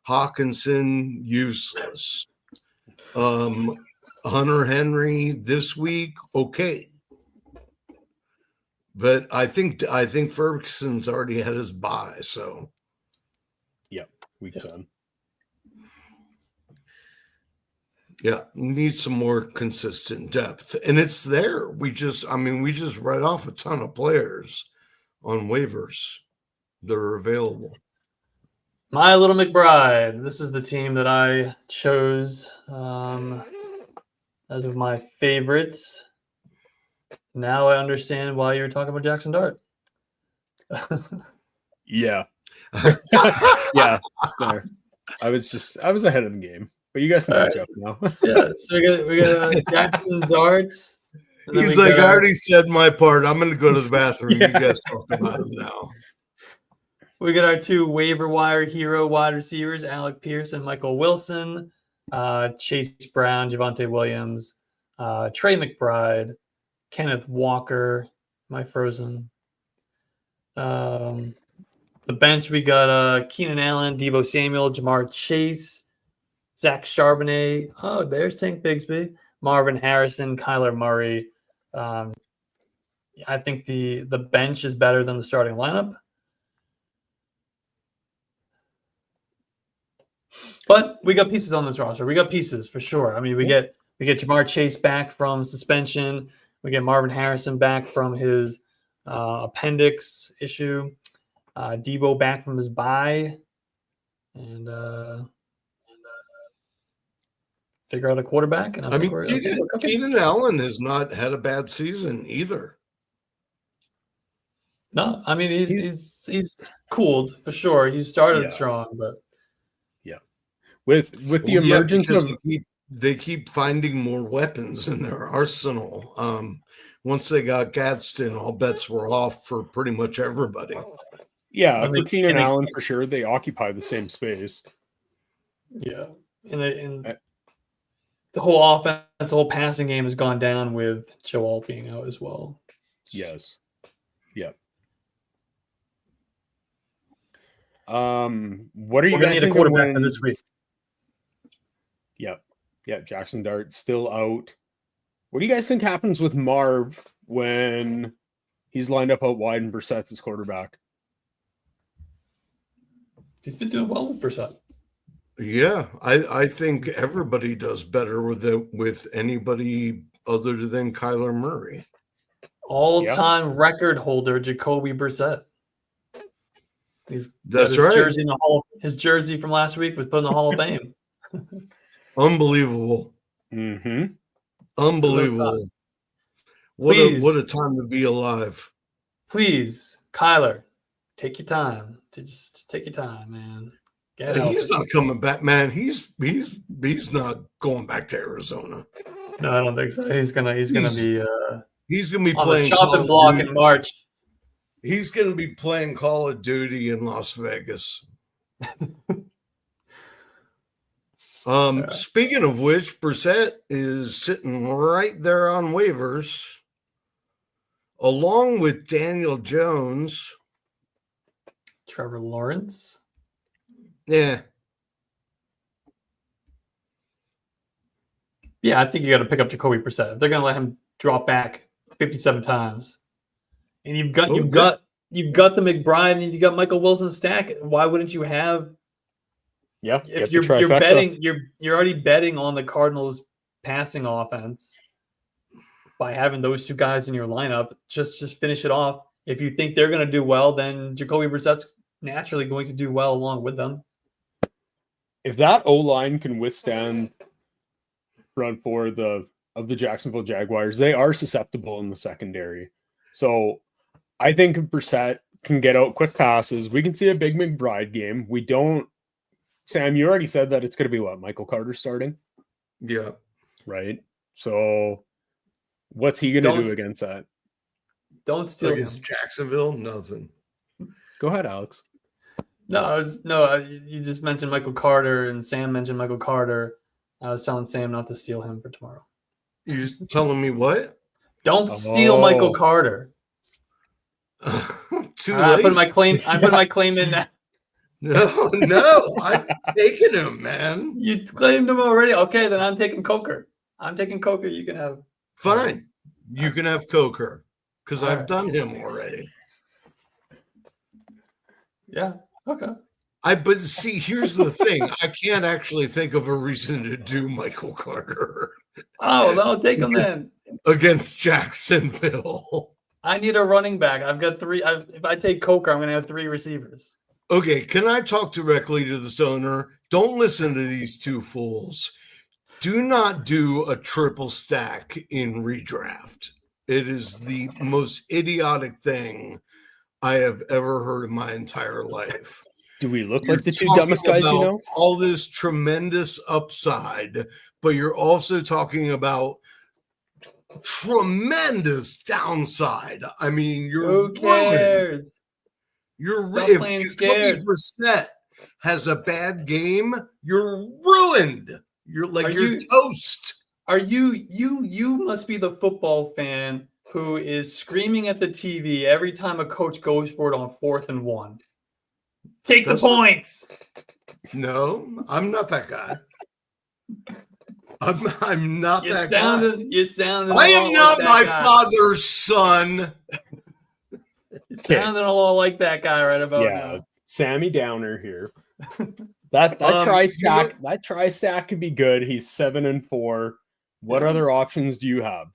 Speaker 2: Hawkinson, useless. Hunter Henry this week, okay. But I think Ferguson's already had his bye, so.
Speaker 4: Yep, week 10.
Speaker 2: Yeah, need some more consistent depth. And it's there. We just write off a ton of players on waivers that are available.
Speaker 1: My Little McBride. This is the team that I chose as of my favorites. Now I understand why you were talking about Jackson Dart.
Speaker 4: Yeah. Yeah. There. I was ahead of the game, but you guys can catch up now.
Speaker 1: Yeah. So we got Jackson Dart.
Speaker 2: He's like, I already said my part. I'm going to go to the bathroom. Yeah. You guys talk about him now.
Speaker 1: We got our 2 waiver wire hero wide receivers, Alec Pierce and Michael Wilson, Chase Brown, Javonte Williams, Trey McBride, Kenneth Walker, my frozen. The bench, we got Keenan Allen, Deebo Samuel, Jamar Chase, Zach Charbonnet. Oh, there's Tank Bigsby, Marvin Harrison, Kyler Murray. I think the bench is better than the starting lineup. But we got pieces on this roster. We got pieces for sure. I mean, we get Jamar Chase back from suspension. We get Marvin Harrison back from his appendix issue. Deebo back from his bye. And figure out a quarterback. And
Speaker 2: Keenan Allen has not had a bad season either.
Speaker 1: No, I mean he's cooled for sure. He started strong, but
Speaker 4: with the emergence of
Speaker 2: they keep finding more weapons in their arsenal. Once they got Gadsden, all bets were off for pretty much everybody.
Speaker 4: Yeah, for Keenan Allen for sure, they occupy the same space.
Speaker 1: Yeah, and the whole offense, the whole passing game has gone down with Joel being out as well.
Speaker 4: Yes. Yep. What are you guys
Speaker 1: need a quarterback for this week?
Speaker 4: Yep. Yeah, Jackson Dart still out. What do you guys think happens with Marv when he's lined up out wide and Brissett's his quarterback?
Speaker 1: He's been doing well with Brissett.
Speaker 2: Yeah, I think everybody does better with anybody other than Kyler Murray.
Speaker 1: All-time record holder Jacoby Brissett.
Speaker 2: That's right.
Speaker 1: Jersey in the his jersey from last week was put in the Hall of Fame.
Speaker 2: Unbelievable.
Speaker 4: Mm-hmm.
Speaker 2: Unbelievable. What a time to be alive.
Speaker 1: Please, Kyler, take your time. Just take your time, man.
Speaker 2: He's not coming back, man. He's not going back to Arizona.
Speaker 1: No, I don't think so. He's gonna be
Speaker 2: playing
Speaker 1: the chopping block in March.
Speaker 2: He's gonna be playing Call of Duty in Las Vegas. Speaking of which, Brissett is sitting right there on waivers, along with Daniel Jones,
Speaker 1: Trevor Lawrence.
Speaker 2: Yeah,
Speaker 1: I think you got to pick up Jacoby Brissett. If they're going to let him drop back 57 times, and you've got the McBride and you got Michael Wilson stack. Why wouldn't you have?
Speaker 4: Yeah,
Speaker 1: if you're betting, you're already betting on the Cardinals' passing offense by having those two guys in your lineup. Just finish it off. If you think they're going to do well, then Jacoby Brissett's naturally going to do well along with them.
Speaker 4: If that O-line can withstand front four of the Jacksonville Jaguars, they are susceptible in the secondary. So I think if Brissett can get out quick passes, we can see a big McBride game. We don't. Sam, you already said that it's going to be what? Michael Carter starting?
Speaker 2: Yeah.
Speaker 4: Right? So what's he going to do against that?
Speaker 1: Don't steal
Speaker 2: against
Speaker 1: him.
Speaker 2: Jacksonville? Nothing.
Speaker 4: Go ahead, Alex.
Speaker 1: You just mentioned Michael Carter, and Sam mentioned Michael Carter. I was telling Sam not to steal him for tomorrow.
Speaker 2: You're telling me what?
Speaker 1: Don't steal Michael Carter.
Speaker 2: Too late.
Speaker 1: I put my claim in now.
Speaker 2: No, I'm taking him, man.
Speaker 1: You claimed him already. Okay, then I'm taking Coker. You can have.
Speaker 2: Fine, you can have Coker because I've done him already.
Speaker 1: Yeah. Okay.
Speaker 2: But see, here's the thing. I can't actually think of a reason to do Michael Carter.
Speaker 1: Oh, no, take him then.
Speaker 2: Against Jacksonville.
Speaker 1: I need a running back. I've got three. If I take Coker, I'm going to have three receivers.
Speaker 2: Okay, can I talk directly to this owner? Don't listen to these two fools. Do not do a triple stack in redraft. It is the most idiotic thing I have ever heard in my entire life.
Speaker 4: Do we look like the two dumbest guys you know?
Speaker 2: All this tremendous upside, but you're also talking about tremendous downside. I mean,
Speaker 1: who cares?
Speaker 2: If Jacoby Brissett has a bad game, you're ruined. You're toast.
Speaker 1: Are you must be the football fan who is screaming at the TV every time a coach goes for it on 4th and 1. Take the points.
Speaker 2: No, I'm not that guy. I'm not that guy.
Speaker 1: You sounded.
Speaker 2: I am not my father's son.
Speaker 1: You sounded a lot like that guy right about now.
Speaker 4: Sammy Downer here. That tri-stack that tri-stack could be good. He's 7-4. What other options do you have?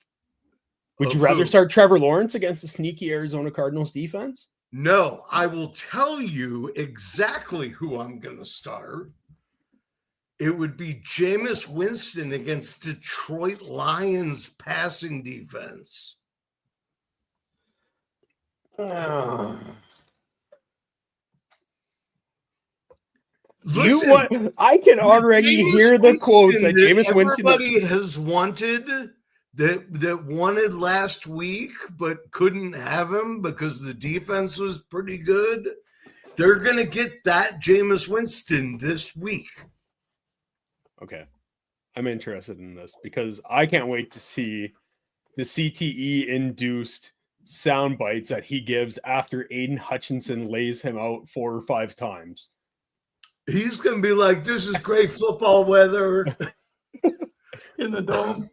Speaker 4: Would you rather start Trevor Lawrence against the sneaky Arizona Cardinals defense?
Speaker 2: No, I will tell you exactly who I'm going to start. It would be Jameis Winston against Detroit Lions passing defense.
Speaker 4: Listen, I can already hear the quotes that Jameis Winston
Speaker 2: everybody has wanted, that wanted last week, but couldn't have him because the defense was pretty good. They're going to get that Jameis Winston this week.
Speaker 4: Okay. I'm interested in this because I can't wait to see the CTE-induced sound bites that he gives after Aiden Hutchinson lays him out 4 or 5 times.
Speaker 2: He's going to be like, this is great football weather.
Speaker 1: In the dome.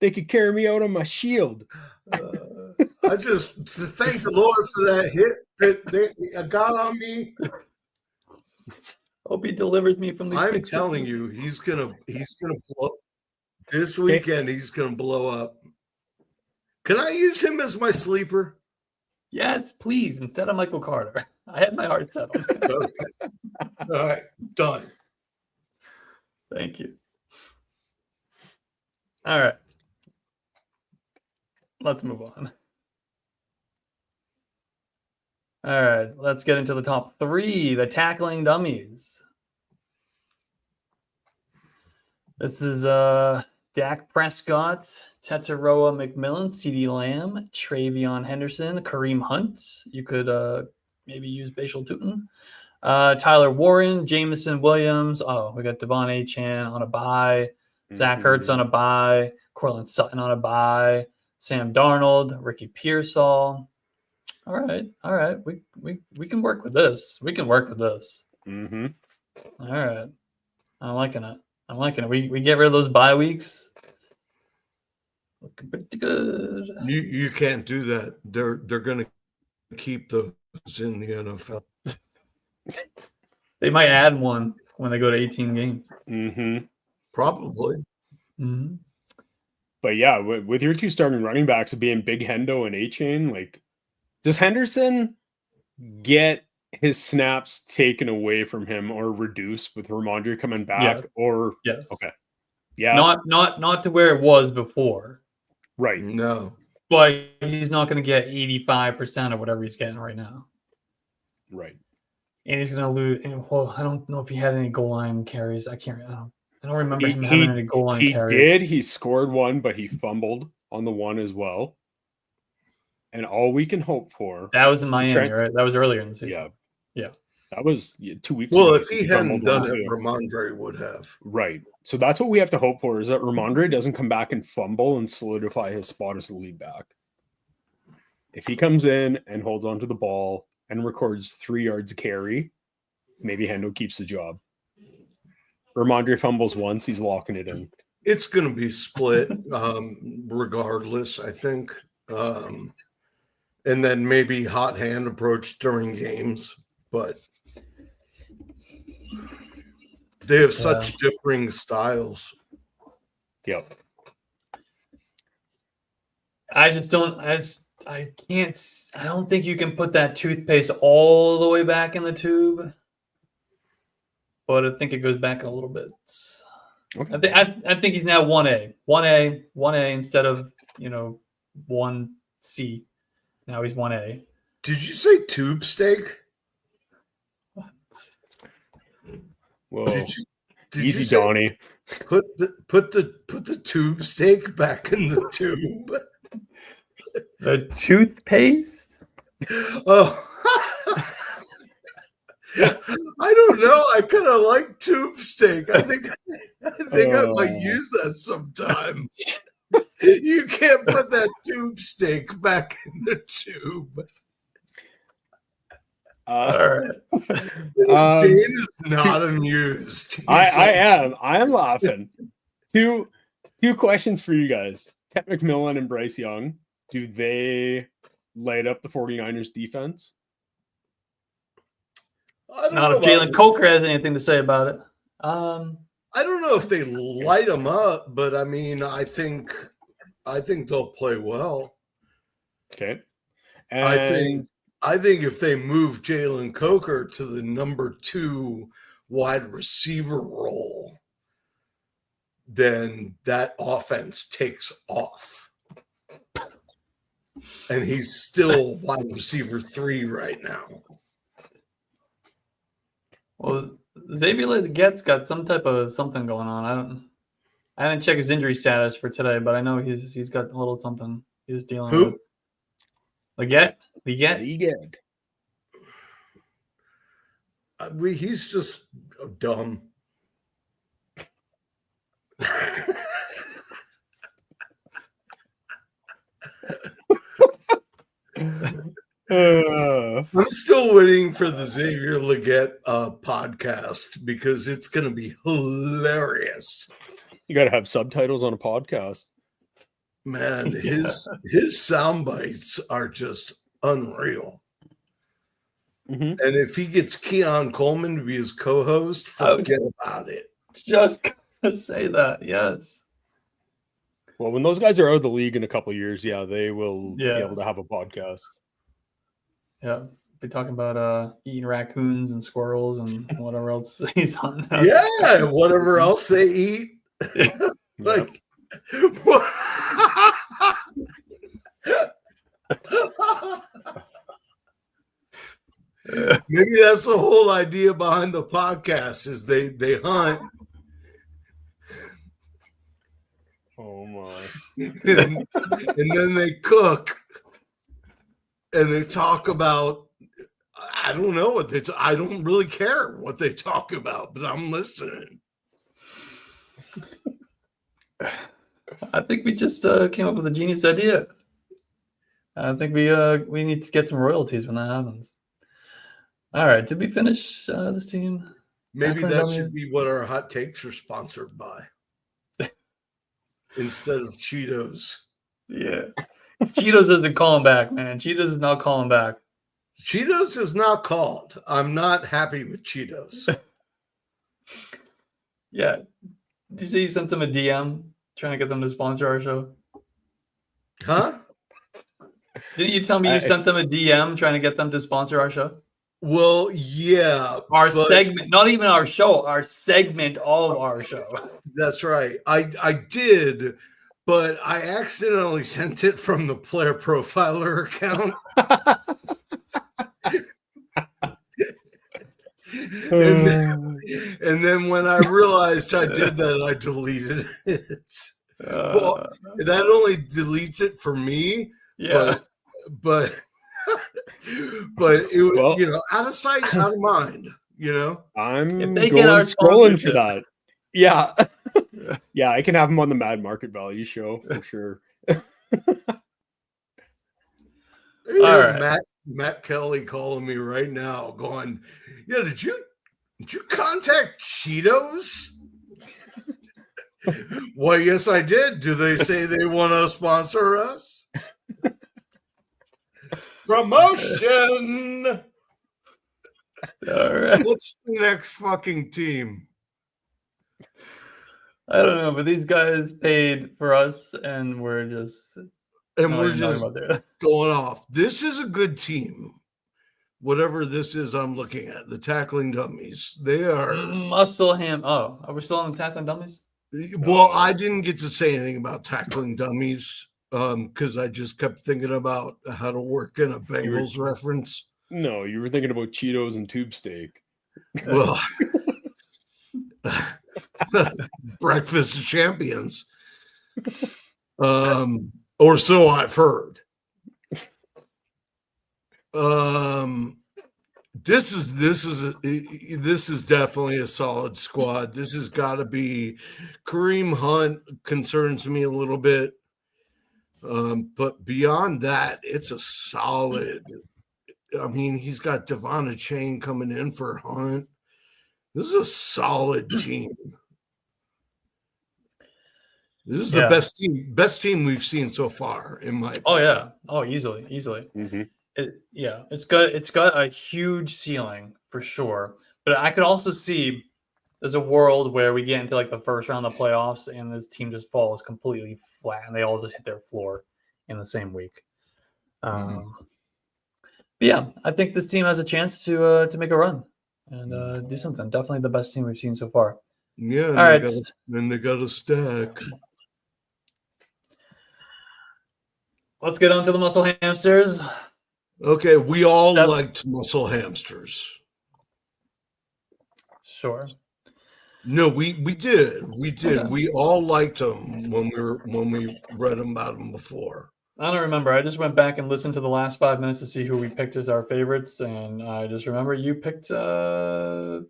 Speaker 4: They could carry me out on my shield.
Speaker 2: I just thank the Lord for that hit that they got on me.
Speaker 1: Hope he delivers me from the.
Speaker 2: I'm telling you, he's gonna blow this weekend. He's gonna blow up. Can I use him as my sleeper?
Speaker 1: Yes, please. Instead of Michael Carter, I had my heart set on.
Speaker 2: Okay. All right, done.
Speaker 1: Thank you. All right. Let's move on. All right, let's get into the top 3, the tackling dummies. This is Dak Prescott, Tetaroa McMillan, CeeDee Lamb, Travion Henderson, Kareem Hunt. You could maybe use Bashal Tutin. Tyler Warren, Jameson Williams. Oh, we got Devon Achane on a bye. Zach Ertz on a bye. Cortland Sutton on a bye. Sam Darnold, Ricky Pearsall. All right. We can work with this. We can work with this.
Speaker 4: Mm-hmm.
Speaker 1: All right. I'm liking it. We get rid of those bye weeks. Looking pretty good.
Speaker 2: You can't do that. They're gonna keep those in the NFL.
Speaker 1: They might add one when they go to 18 games.
Speaker 4: Mm-hmm.
Speaker 2: Probably.
Speaker 1: Mm-hmm.
Speaker 4: But yeah, with your 2 starting running backs being Big Hendo and Achane, like, does Henderson get his snaps taken away from him or reduced with Ramondre coming back?
Speaker 1: Yes.
Speaker 4: Or
Speaker 1: Yes.
Speaker 4: Okay. Yeah.
Speaker 1: Not to where it was before.
Speaker 4: Right.
Speaker 2: No.
Speaker 1: But he's not going to get 85% of whatever he's getting right now.
Speaker 4: Right.
Speaker 1: And he's going to lose. And, well, I don't know if he had any goal line carries. I don't remember him having any goal line carries.
Speaker 4: He did. He scored one, but he fumbled on the one as well. And all we can hope for.
Speaker 1: That was in Miami, right? That was earlier in the season.
Speaker 4: Yeah. That was 2 weeks
Speaker 2: Well,
Speaker 4: ago.
Speaker 2: if he hadn't done it, Ramondre would have.
Speaker 4: Right. So that's what we have to hope for, is that Ramondre doesn't come back and fumble and solidify his spot as the lead back. If he comes in and holds onto the ball and records 3 yards a carry, maybe Hendo keeps the job. Ramondre fumbles once, he's locking it in.
Speaker 2: It's going to be split regardless, I think. And then maybe hot hand approach during games. But they have such differing styles.
Speaker 4: Yep.
Speaker 1: I don't think you can put that toothpaste all the way back in the tube. But I think it goes back a little bit. Okay. I think he's now 1A instead of 1C. Now he's 1A.
Speaker 2: Did you say tube steak?
Speaker 4: Whoa.
Speaker 2: Did
Speaker 4: Easy,
Speaker 2: you say,
Speaker 4: Donnie.
Speaker 2: Put the tube steak back in the tube.
Speaker 1: The toothpaste?
Speaker 2: Oh. I don't know. I kind of like tube steak. I think I might use that sometime. You can't put that tube steak back in the tube.
Speaker 1: All right.
Speaker 2: Dane is not amused.
Speaker 4: I am laughing. Two questions for you guys. Ted McMillan and Bryce Young. Do they light up the 49ers defense?
Speaker 1: Not if Jalen Coker has anything to say about it.
Speaker 2: I don't know if they light them up, but I mean, I think they'll play well.
Speaker 4: Okay.
Speaker 2: And I think if they move Jalen Coker to the number 2 wide receiver role, then that offense takes off. And he's still wide receiver 3 right now.
Speaker 1: Well, Xavier Leggett's got some type of something going on. I didn't check his injury status for today, but I know he's got a little something he's dealing with. Leggett?
Speaker 2: He's just dumb. I'm still waiting for the Xavier Leggett podcast because it's going to be hilarious.
Speaker 4: You got to have subtitles on a podcast.
Speaker 2: Man,
Speaker 1: Yeah.
Speaker 2: his sound bites are just unreal.
Speaker 4: Mhm.
Speaker 2: And if he gets Keon Coleman to be his co-host,
Speaker 1: Oh.
Speaker 2: forget about it.
Speaker 1: Just gonna say that. Yes.
Speaker 4: Well, when those guys are out of the league in a couple of years, yeah, they will be
Speaker 1: Yeah.
Speaker 4: able to have a podcast.
Speaker 1: Yeah. Be talking about eating raccoons and squirrels and whatever else he's on.
Speaker 2: Yeah, whatever else they eat. Like, what? Maybe that's the whole idea behind the podcast is they hunt
Speaker 4: Oh my.
Speaker 2: and then they cook and they talk about I don't know what I don't really care what they talk about, but I'm listening.
Speaker 1: I think we just came up with a genius idea. I think we need to get some royalties when that happens. All right, did we finish this team?
Speaker 2: Maybe
Speaker 1: Tackling
Speaker 2: that
Speaker 1: dummies?
Speaker 2: should be what our hot takes are sponsored by. Instead of Cheetos.
Speaker 1: Yeah. Cheetos isn't calling back, man. Cheetos is not calling back.
Speaker 2: Cheetos is not called. I'm not happy with Cheetos.
Speaker 1: Yeah. Did you say you sent them a DM trying to get them to sponsor our show?
Speaker 2: Huh?
Speaker 1: Didn't you tell me you sent them a DM trying to get them to sponsor our show?
Speaker 2: Well, yeah.
Speaker 1: Our segment, not even our show, our segment of our show.
Speaker 2: That's right. I did, but I accidentally sent it from the player profiler account. and then when I realized I did that, I deleted it. Well, that only deletes it for me.
Speaker 1: Yeah.
Speaker 2: But it was, out of sight, out of mind,
Speaker 4: I'm
Speaker 1: If
Speaker 4: going
Speaker 1: they get our
Speaker 4: scrolling for
Speaker 1: sponsorship.
Speaker 4: that. Yeah. Yeah, I can have him on the Mad Market Value show for sure.
Speaker 1: All right.
Speaker 2: Matt Kelly calling me right now going, yeah, did you contact Cheetos? Well, yes, I did. Do they say they want to sponsor us? Promotion.
Speaker 1: All right.
Speaker 2: What's the next fucking team?
Speaker 1: I don't know, but these guys paid for us, and we're just
Speaker 2: going off. This is a good team. Whatever this is, I'm looking at the tackling dummies. They are
Speaker 1: muscle ham. Oh, are we still on the tackling dummies?
Speaker 2: Well, I didn't get to say anything about tackling dummies because I just kept thinking about how to work in a Bengals reference.
Speaker 4: No, you were thinking about Cheetos and tube steak.
Speaker 2: Well, breakfast of champions. Or so I've heard. This is definitely a solid squad. This has got to be Kareem Hunt concerns me a little bit. But beyond that, it's a solid. I mean, he's got Devon Chain coming in for Hunt. This is a solid team. This is the best team we've seen so far, in my opinion.
Speaker 1: Oh yeah. Oh, easily.
Speaker 4: Mm-hmm.
Speaker 1: It's got a huge ceiling for sure. But I could also see there's a world where we get into like the first round of playoffs and this team just falls completely flat and they all just hit their floor in the same week. But yeah, I think this team has a chance to make a run and do something. Definitely the best team we've seen so far.
Speaker 2: Yeah,
Speaker 1: all right.
Speaker 2: And they got a stack.
Speaker 1: Let's get on to the muscle hamsters.
Speaker 2: Okay, we all liked muscle hamsters.
Speaker 1: Sure.
Speaker 2: No, we did.
Speaker 1: Okay.
Speaker 2: We all liked them when we read about them before.
Speaker 1: I don't remember. I just went back and listened to the last 5 minutes to see who we picked as our favorites, and I just remember you picked. I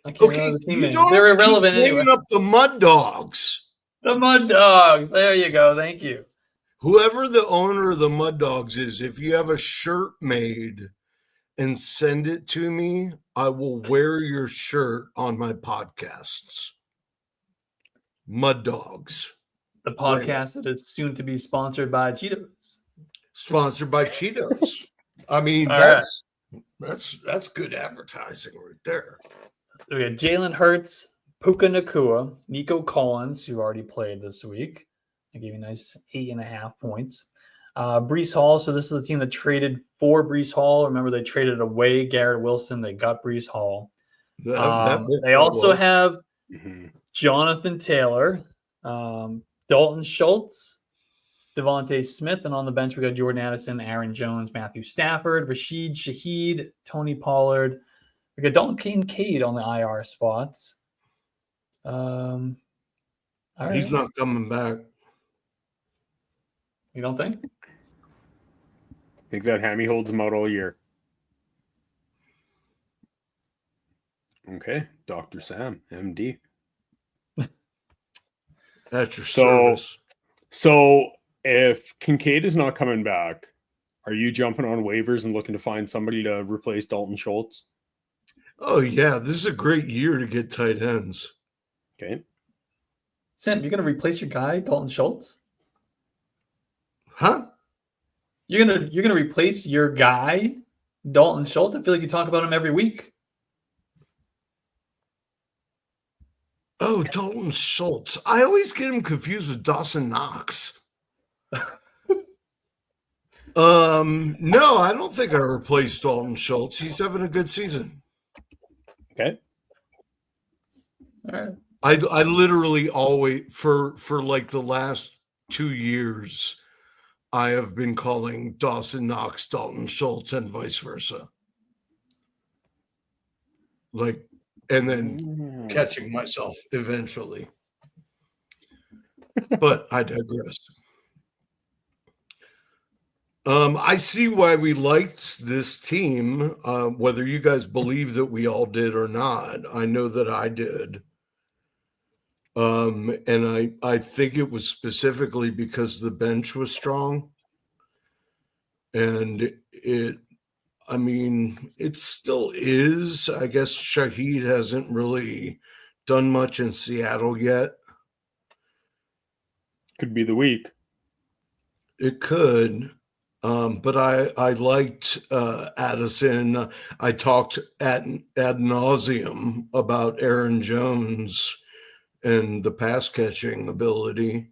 Speaker 1: can't remember the team name. They're irrelevant anyway.
Speaker 2: Up the Mud Dogs.
Speaker 1: The Mud Dogs. There you go. Thank you.
Speaker 2: Whoever the owner of the Mud Dogs is, if you have a shirt made and send it to me, I will wear your shirt on my podcasts. Mud Dogs.
Speaker 1: the podcast that is soon to be sponsored by Cheetos.
Speaker 2: Sponsored by Cheetos. I mean,
Speaker 1: All
Speaker 2: that's good advertising right there.
Speaker 1: We got Jalen Hurts, Puka Nakua, Nico Collins, who already played this week. I gave you a nice 8.5 points. Brees Hall. So this is the team that traded for Brees Hall. Remember, they traded away Garrett Wilson. They got Brees Hall. They also have Jonathan Taylor, Dalton Schultz, Devontae Smith, and on the bench we got Jordan Addison, Aaron Jones, Matthew Stafford, Rashid Shaheed, Tony Pollard. We got Dalton Kincaid on the IR spots. All right.
Speaker 2: He's not coming back.
Speaker 1: You don't think?
Speaker 4: I think that hammy holds him out all year. Okay, Dr. Sam, MD.
Speaker 2: That's your service.
Speaker 4: So if Kincaid is not coming back, are you jumping on waivers and looking to find somebody to replace Dalton Schultz?
Speaker 2: Oh, yeah. This is a great year to get tight ends.
Speaker 4: Okay.
Speaker 1: Sam, you're going to replace your guy, Dalton Schultz?
Speaker 2: Huh?
Speaker 1: You're gonna replace your guy, Dalton Schultz? I feel like you talk about him every week.
Speaker 2: Oh, Dalton Schultz. I always get him confused with Dawson Knox. No, I don't think I replaced Dalton Schultz. He's having a good season.
Speaker 4: Okay.
Speaker 1: All right.
Speaker 2: I literally always for like the last 2 years, I have been calling Dawson Knox Dalton Schultz and vice versa. Like, and then catching myself eventually. But I digress. I see why we liked this team, whether you guys believe that we all did or not. I know that I did. And I think it was specifically because the bench was strong. And it still is. I guess Shaheed hasn't really done much in Seattle yet.
Speaker 4: Could be the week.
Speaker 2: It could. But I liked Addison. I talked ad nauseum about Aaron Jones and the pass catching ability.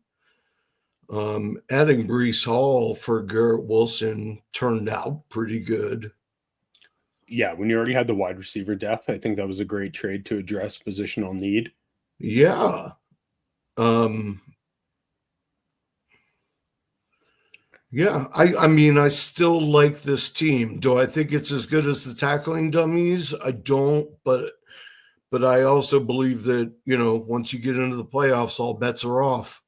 Speaker 2: Adding Brees Hall for Garrett Wilson turned out pretty good.
Speaker 4: Yeah, when you already had the wide receiver depth, I think that was a great trade to address positional need.
Speaker 2: Yeah. Yeah, I mean, I still like this team. Do I think it's as good as the tackling dummies? I don't, but I also believe that, once you get into the playoffs, all bets are off.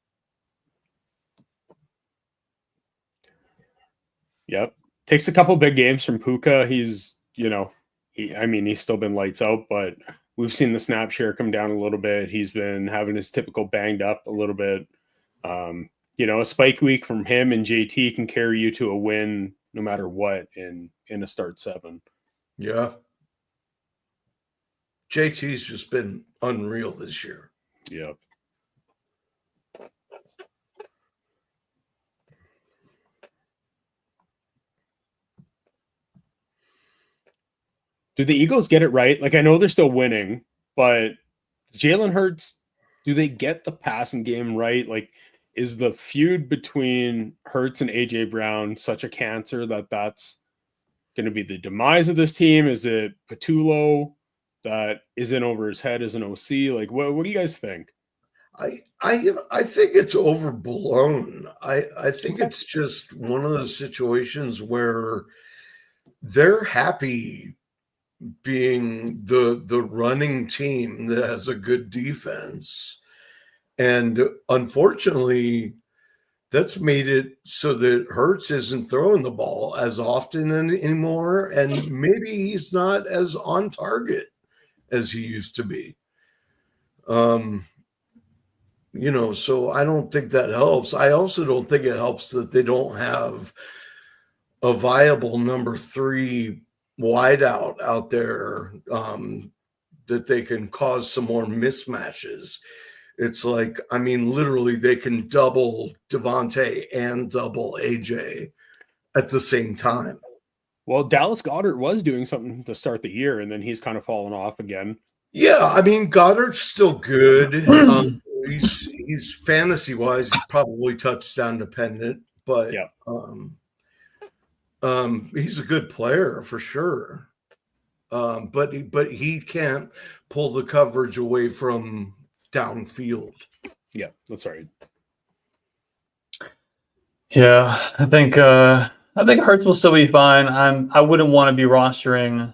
Speaker 4: Yep. Takes a couple big games from Puka. He's still been lights out, but we've seen the snap share come down a little bit. He's been having his typical banged up a little bit. A spike week from him and JT can carry you to a win no matter what in a start 7.
Speaker 2: Yeah. JT's just been unreal this year.
Speaker 4: Yep. Do the Eagles get it right? Like, I know they're still winning, but Jalen Hurts, do they get the passing game right? Like, is the feud between Hurts and AJ Brown such a cancer that that's going to be the demise of this team? Is it Patullo that is in over his head as an OC? Like, what do you guys think?
Speaker 2: I think it's overblown. I think it's just one of those situations where they're happy being the running team that has a good defense. And unfortunately, that's made it so that Hurts isn't throwing the ball as often anymore. And maybe he's not as on target as he used to be. So I don't think that helps. I also don't think it helps that they don't have a viable number 3 wideout out there that they can cause some more mismatches. It's like, I mean, literally they can double Devontae and double AJ at the same time.
Speaker 4: Well, Dallas Goedert was doing something to start the year, and then he's kind of fallen off again.
Speaker 2: Yeah, I mean, Goddard's still good. He's fantasy wise, he's probably touchdown dependent, but
Speaker 4: Yeah.
Speaker 2: He's a good player for sure. But he can't pull the coverage away from downfield.
Speaker 4: Yeah, that's right.
Speaker 1: Yeah, I think Hurts will still be fine. I wouldn't want to be rostering.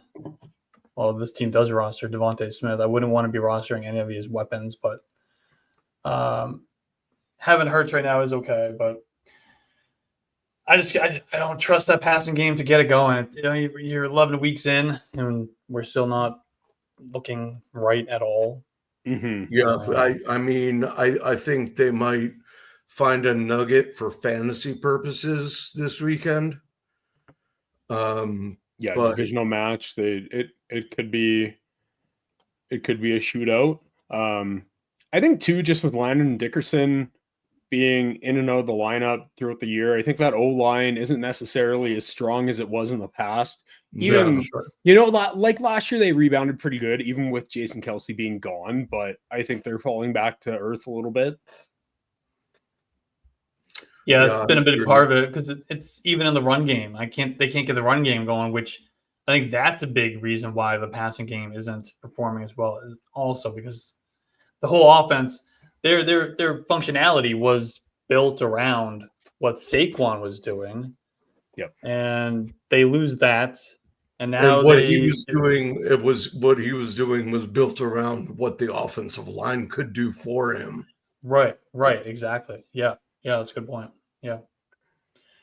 Speaker 1: Well, this team does roster Devontae Smith. I wouldn't want to be rostering any of his weapons, but having Hurts right now is okay. But I don't trust that passing game to get it going. You know, you're 11 weeks in, and we're still not looking right at all.
Speaker 4: Mm-hmm.
Speaker 2: Yeah, I mean, I think they might find a nugget for fantasy purposes this weekend.
Speaker 4: Yeah,
Speaker 2: but
Speaker 4: divisional match. It could be a shootout. I think too, just with Landon and Dickerson being in and out of the lineup throughout the year, I think that O-line isn't necessarily as strong as it was in the past. Even, you know, like last year, they rebounded pretty good, even with Jason Kelce being gone, but I think they're falling back to earth a little bit.
Speaker 1: Yeah, it's been a big part of it because it's even in the run game. They can't get the run game going, which I think that's a big reason why the passing game isn't performing as well. Also, because the whole offense, their functionality was built around what Saquon was doing.
Speaker 4: Yep,
Speaker 1: and they lose that, and now
Speaker 2: what he was doing was built around what the offensive line could do for him.
Speaker 1: Right, exactly. Yeah, that's a good point. Yeah,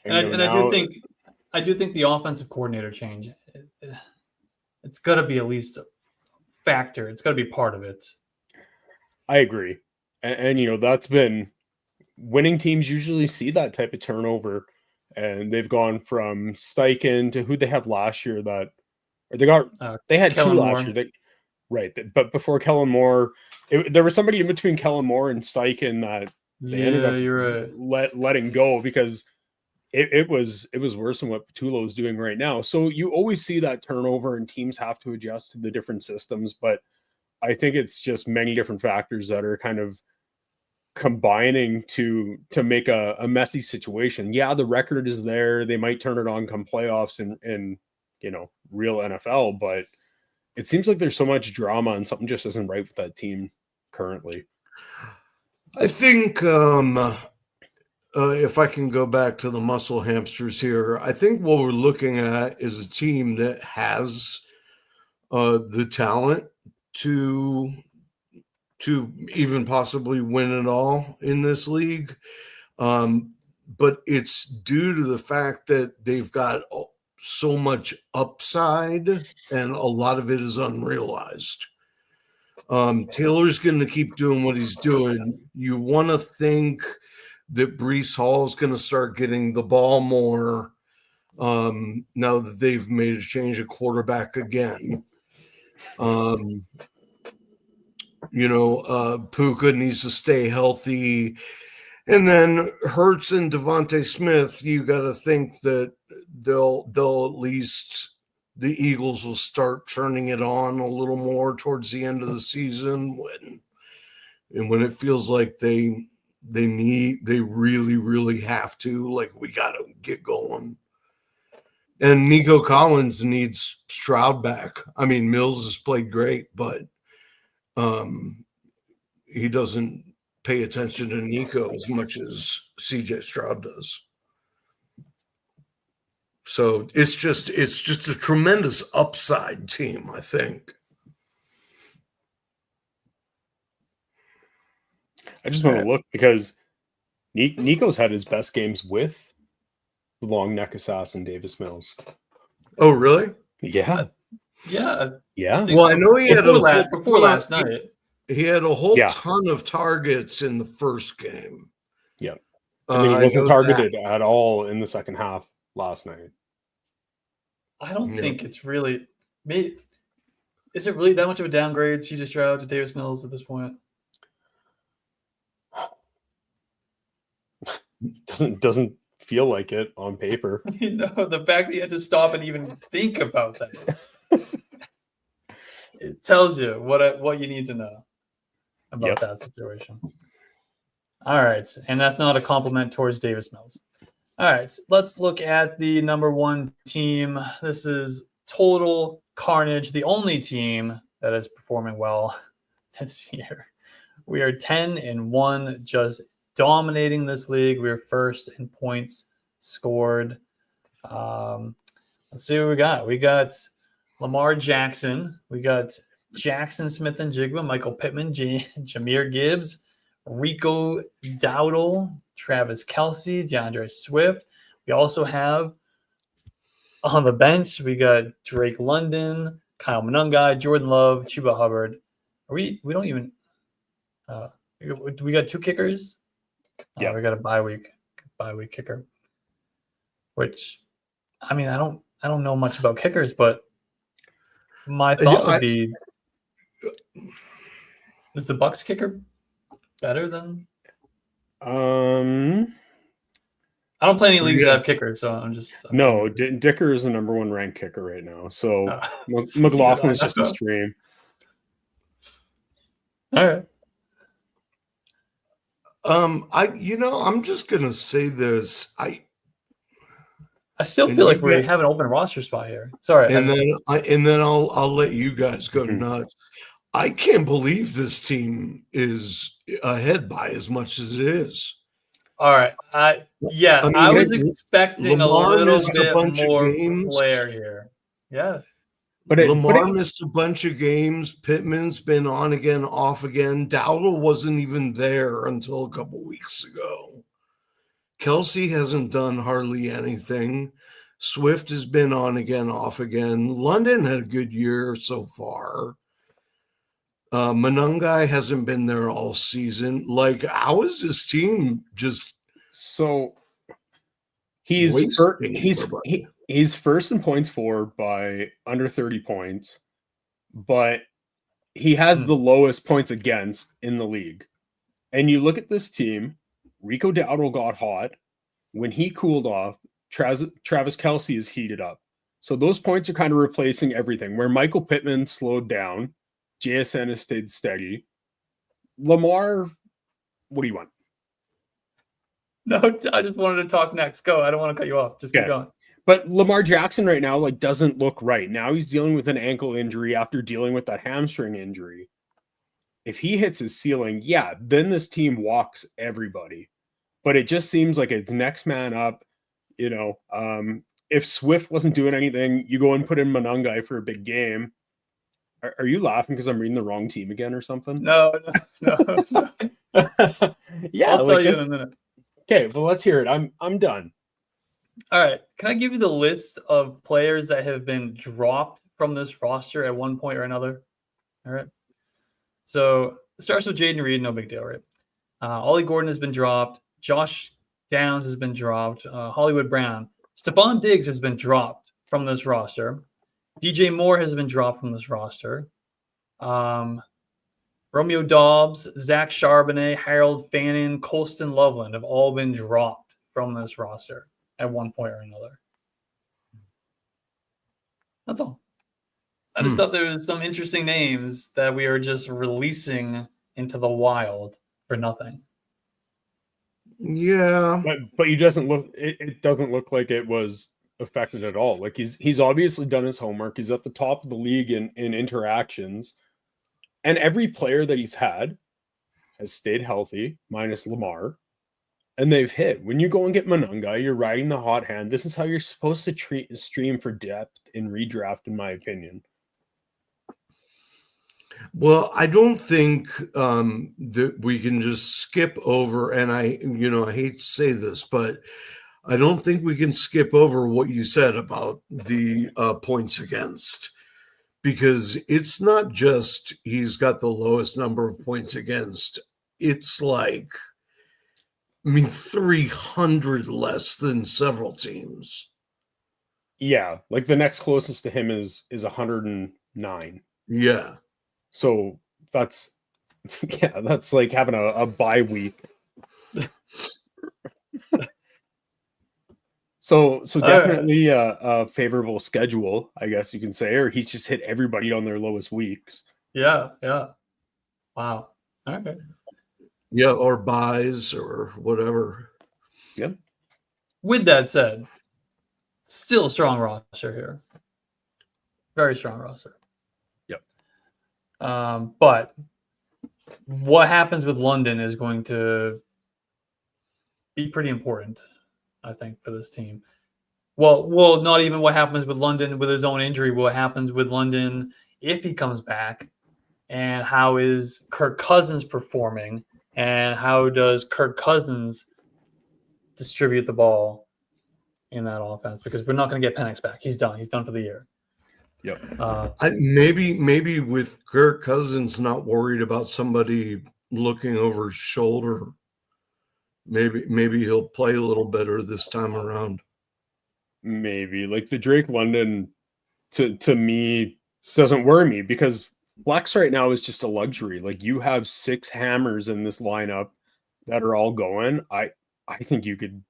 Speaker 1: and I do think the offensive coordinator change, it's got to be at least a factor. It's got to be part of it.
Speaker 4: I agree, and you know that's been winning teams usually see that type of turnover, and they've gone from Steichen to who they have last year. They had
Speaker 1: Kellen
Speaker 4: two last year. But before Kellen Moore, there was somebody in between Kellen Moore and Steichen that they ended up letting go because it was worse than what Petulo is doing right now. So you always see that turnover, and teams have to adjust to the different systems. But I think it's just many different factors that are kind of combining to make a messy situation. Yeah, the record is there. They might turn it on come playoffs in you know, real NFL, but it seems like there's so much drama and something just isn't right with that team currently.
Speaker 2: I think if I can go back to the muscle hamsters here, I think what we're looking at is a team that has the talent to even possibly win it all in this league. But it's due to the fact that they've got so much upside and a lot of it is unrealized. Taylor's going to keep doing what he's doing. You want to think that Breece Hall is going to start getting the ball more now that they've made a change of quarterback again. You know, Puka needs to stay healthy. And then Hurts and Devontae Smith, you got to think that they'll at least the Eagles will start turning it on a little more towards the end of the season when it feels like they really have to, like, we got to get going. And Nico Collins needs Stroud back. I mean, Mills has played great, but he doesn't pay attention to Nico as much as CJ Stroud does. So it's just a tremendous upside team, I think.
Speaker 4: I just want to look because Nico's had his best games with the long neck assassin Davis Mills.
Speaker 2: Oh, really?
Speaker 4: Yeah.
Speaker 2: Well, I know he had
Speaker 1: before last night.
Speaker 2: He had a whole ton of targets in the first game.
Speaker 4: Yeah. And then he wasn't targeted at all in the second half last night.
Speaker 1: I don't think it's really – is it really that much of a downgrade, CJ Stroud to Davis Mills at this point?
Speaker 4: Doesn't feel like it on paper.
Speaker 1: The fact that you had to stop and even think about that, it tells you what you need to know about that situation. All right, and that's not a compliment towards Davis Mills. All right, so let's look at the number 1 team. This is total carnage, the only team that is performing well this year. We are 10-1, just dominating this league. We are first in points scored. Let's see what we got. We got Lamar Jackson. We got Jackson Smith and Jigba, Michael Pittman, Jahmyr Gibbs, Rico Dowdle, Travis Kelce, DeAndre Swift. We also have on the bench, we got Drake London, Kyle Monangai, Jordan Love, Chuba Hubbard. We don't even we got 2 kickers.
Speaker 4: Yeah,
Speaker 1: we got a bye week kicker. Which, I mean, I don't know much about kickers, but my thought would be, is the Bucks kicker better than? I don't play any leagues that have kickers, so I'm
Speaker 4: Dicker is the number 1 ranked kicker right now. So McLaughlin's just a stream.
Speaker 1: All right.
Speaker 2: I'm just gonna say this. I
Speaker 1: still feel like we have an open roster spot here. Sorry.
Speaker 2: And then I'll let you guys go nuts. I can't believe this team is ahead by as much as it is.
Speaker 1: All right. I was expecting
Speaker 2: Lamar
Speaker 1: a little
Speaker 2: missed
Speaker 1: bit
Speaker 2: a bunch
Speaker 1: more
Speaker 2: of games.
Speaker 1: flair here. Yeah.
Speaker 2: Lamar missed a bunch of games. Pittman's been on again, off again. Dowdle wasn't even there until a couple weeks ago. Kelce hasn't done hardly anything. Swift has been on again, off again. London had a good year so far. Monangai hasn't been there all season. Like, how is this team just
Speaker 4: he's first in points for by under 30 points, but he has the lowest points against in the league. And you look at this team, Rico Dowdle got hot. When he cooled off, Travis Kelce is heated up. So those points are kind of replacing everything. Where Michael Pittman slowed down, JSN has stayed steady. Lamar, what do you want?
Speaker 1: No, I just wanted to talk next. Go. I don't want to cut you off. Just keep going.
Speaker 4: But Lamar Jackson right now doesn't look right. Now he's dealing with an ankle injury after dealing with that hamstring injury. If he hits his ceiling, then this team walks everybody. But it just seems like it's next man up. If Swift wasn't doing anything, you go and put in Monangai for a big game. Are you laughing because I'm reading the wrong team again or something?
Speaker 1: No.
Speaker 4: Yeah,
Speaker 1: I'll tell you in a minute.
Speaker 4: Okay, well, let's hear it. I'm done.
Speaker 1: All right. Can I give you the list of players that have been dropped from this roster at one point or another? All right. So it starts with Jaden Reed. No big deal, right? Ollie Gordon has been dropped. Josh Downs has been dropped. Hollywood Brown. Stephon Diggs has been dropped from this roster. DJ Moore has been dropped from this roster. Romeo Dobbs, Zach Charbonnet, Harold Fannin, Colston Loveland have all been dropped from this roster at one point or another. That's all. I just thought there was some interesting names that we are just releasing into the wild for nothing.
Speaker 2: Yeah.
Speaker 4: But it doesn't look like it was affected at all. Like he's obviously done his homework. He's at the top of the league in interactions. And every player that he's had has stayed healthy, minus Lamar. And they've hit. When you go and get Monangai, you're riding the hot hand. This is how you're supposed to stream for depth in redraft, in my opinion.
Speaker 2: Well, I don't think that we can just skip over, and I hate to say this, but I don't think we can skip over what you said about the points against, because it's not just he's got the lowest number of points against. It's like, 300 less than several teams.
Speaker 4: Yeah, like the next closest to him is 109.
Speaker 2: Yeah.
Speaker 4: So that's like having a bye week. So
Speaker 1: right.
Speaker 4: definitely a favorable schedule, I guess you can say, or he's just hit everybody on their lowest weeks.
Speaker 1: Yeah. Wow. All right.
Speaker 2: Yeah, or buys or whatever.
Speaker 4: Yep.
Speaker 1: With that said, still a strong roster here. Very strong roster.
Speaker 4: Yep.
Speaker 1: But what happens with London is going to be pretty important, I think, for this team. Well, not even what happens with London with his own injury. What happens with London if he comes back, and how is Kirk Cousins performing, and how does Kirk Cousins distribute the ball in that offense? Because we're not going to get Penix back. He's done. He's done for the year.
Speaker 4: Yep.
Speaker 2: Maybe with Kirk Cousins not worried about somebody looking over his shoulder, maybe he'll play a little better this time around.
Speaker 4: Maybe like the Drake London to me doesn't worry me because flex right now is just a luxury. Like you have 6 hammers in this lineup that are all going. I think you could,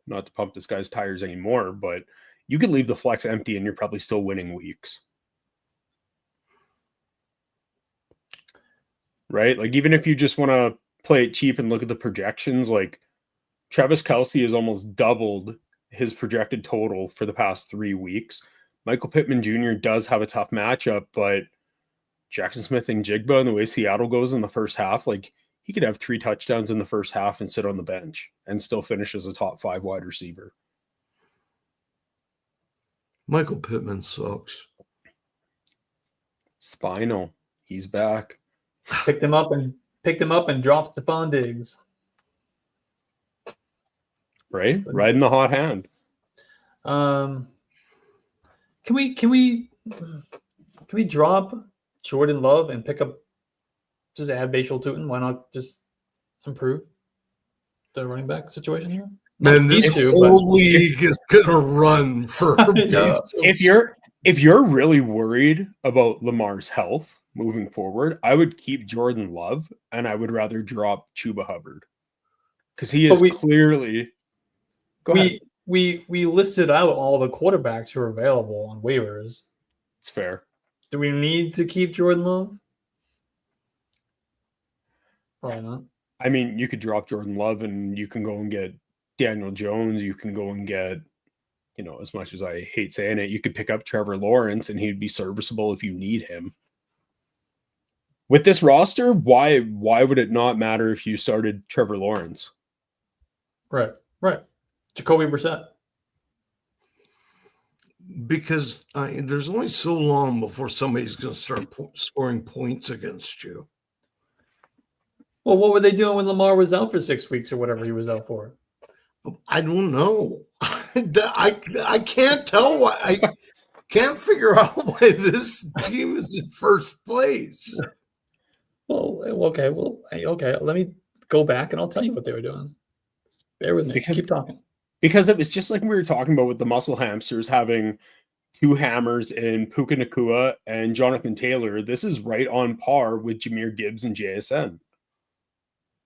Speaker 4: not to pump this guy's tires anymore, but you could leave the flex empty and you're probably still winning weeks. Right? Like even if you just want to play it cheap and look at the projections, like Travis Kelce has almost doubled his projected total for the past 3 weeks. Michael Pittman Jr. does have a tough matchup, but Jackson Smith and Jigba and the way Seattle goes in the first half, like he could have 3 touchdowns in the first half and sit on the bench and still finish as a top 5 wide receiver.
Speaker 2: Michael Pittman sucks.
Speaker 4: Spinal. He's back.
Speaker 1: Picked him up and dropped Stephon Diggs.
Speaker 4: Right? Riding the hot hand.
Speaker 1: Can we drop Jordan Love and pick up, just add Bashal Tutin? Why not just improve the running back situation here?
Speaker 2: Man, this whole league is gonna run for
Speaker 4: if you're really worried about Lamar's health moving forward, I would keep Jordan Love and I would rather drop Chuba Hubbard because he is clearly. Go ahead.
Speaker 1: We listed out all the quarterbacks who are available on waivers.
Speaker 4: It's fair.
Speaker 1: Do we need to keep Jordan Love? Probably not.
Speaker 4: I mean, you could drop Jordan Love and you can go and get Daniel Jones. You can go and get, as much as I hate saying it, you could pick up Trevor Lawrence and he'd be serviceable if you need him. With this roster, why would it not matter if you started Trevor Lawrence?
Speaker 1: Right. Jacoby Brissett.
Speaker 2: Because there's only so long before somebody's going to start scoring points against you.
Speaker 1: Well, what were they doing when Lamar was out for 6 weeks or whatever he was out for?
Speaker 2: I don't know. I can't tell why. I can't figure out why this team is in first place.
Speaker 1: Well, okay. Let me go back and I'll tell you what they were doing. Bear with me. Keep talking.
Speaker 4: Because it was just like we were talking about with the muscle hamsters having 2 hammers in Puka Nacua and Jonathan Taylor. This is right on par with Jahmyr Gibbs and JSN.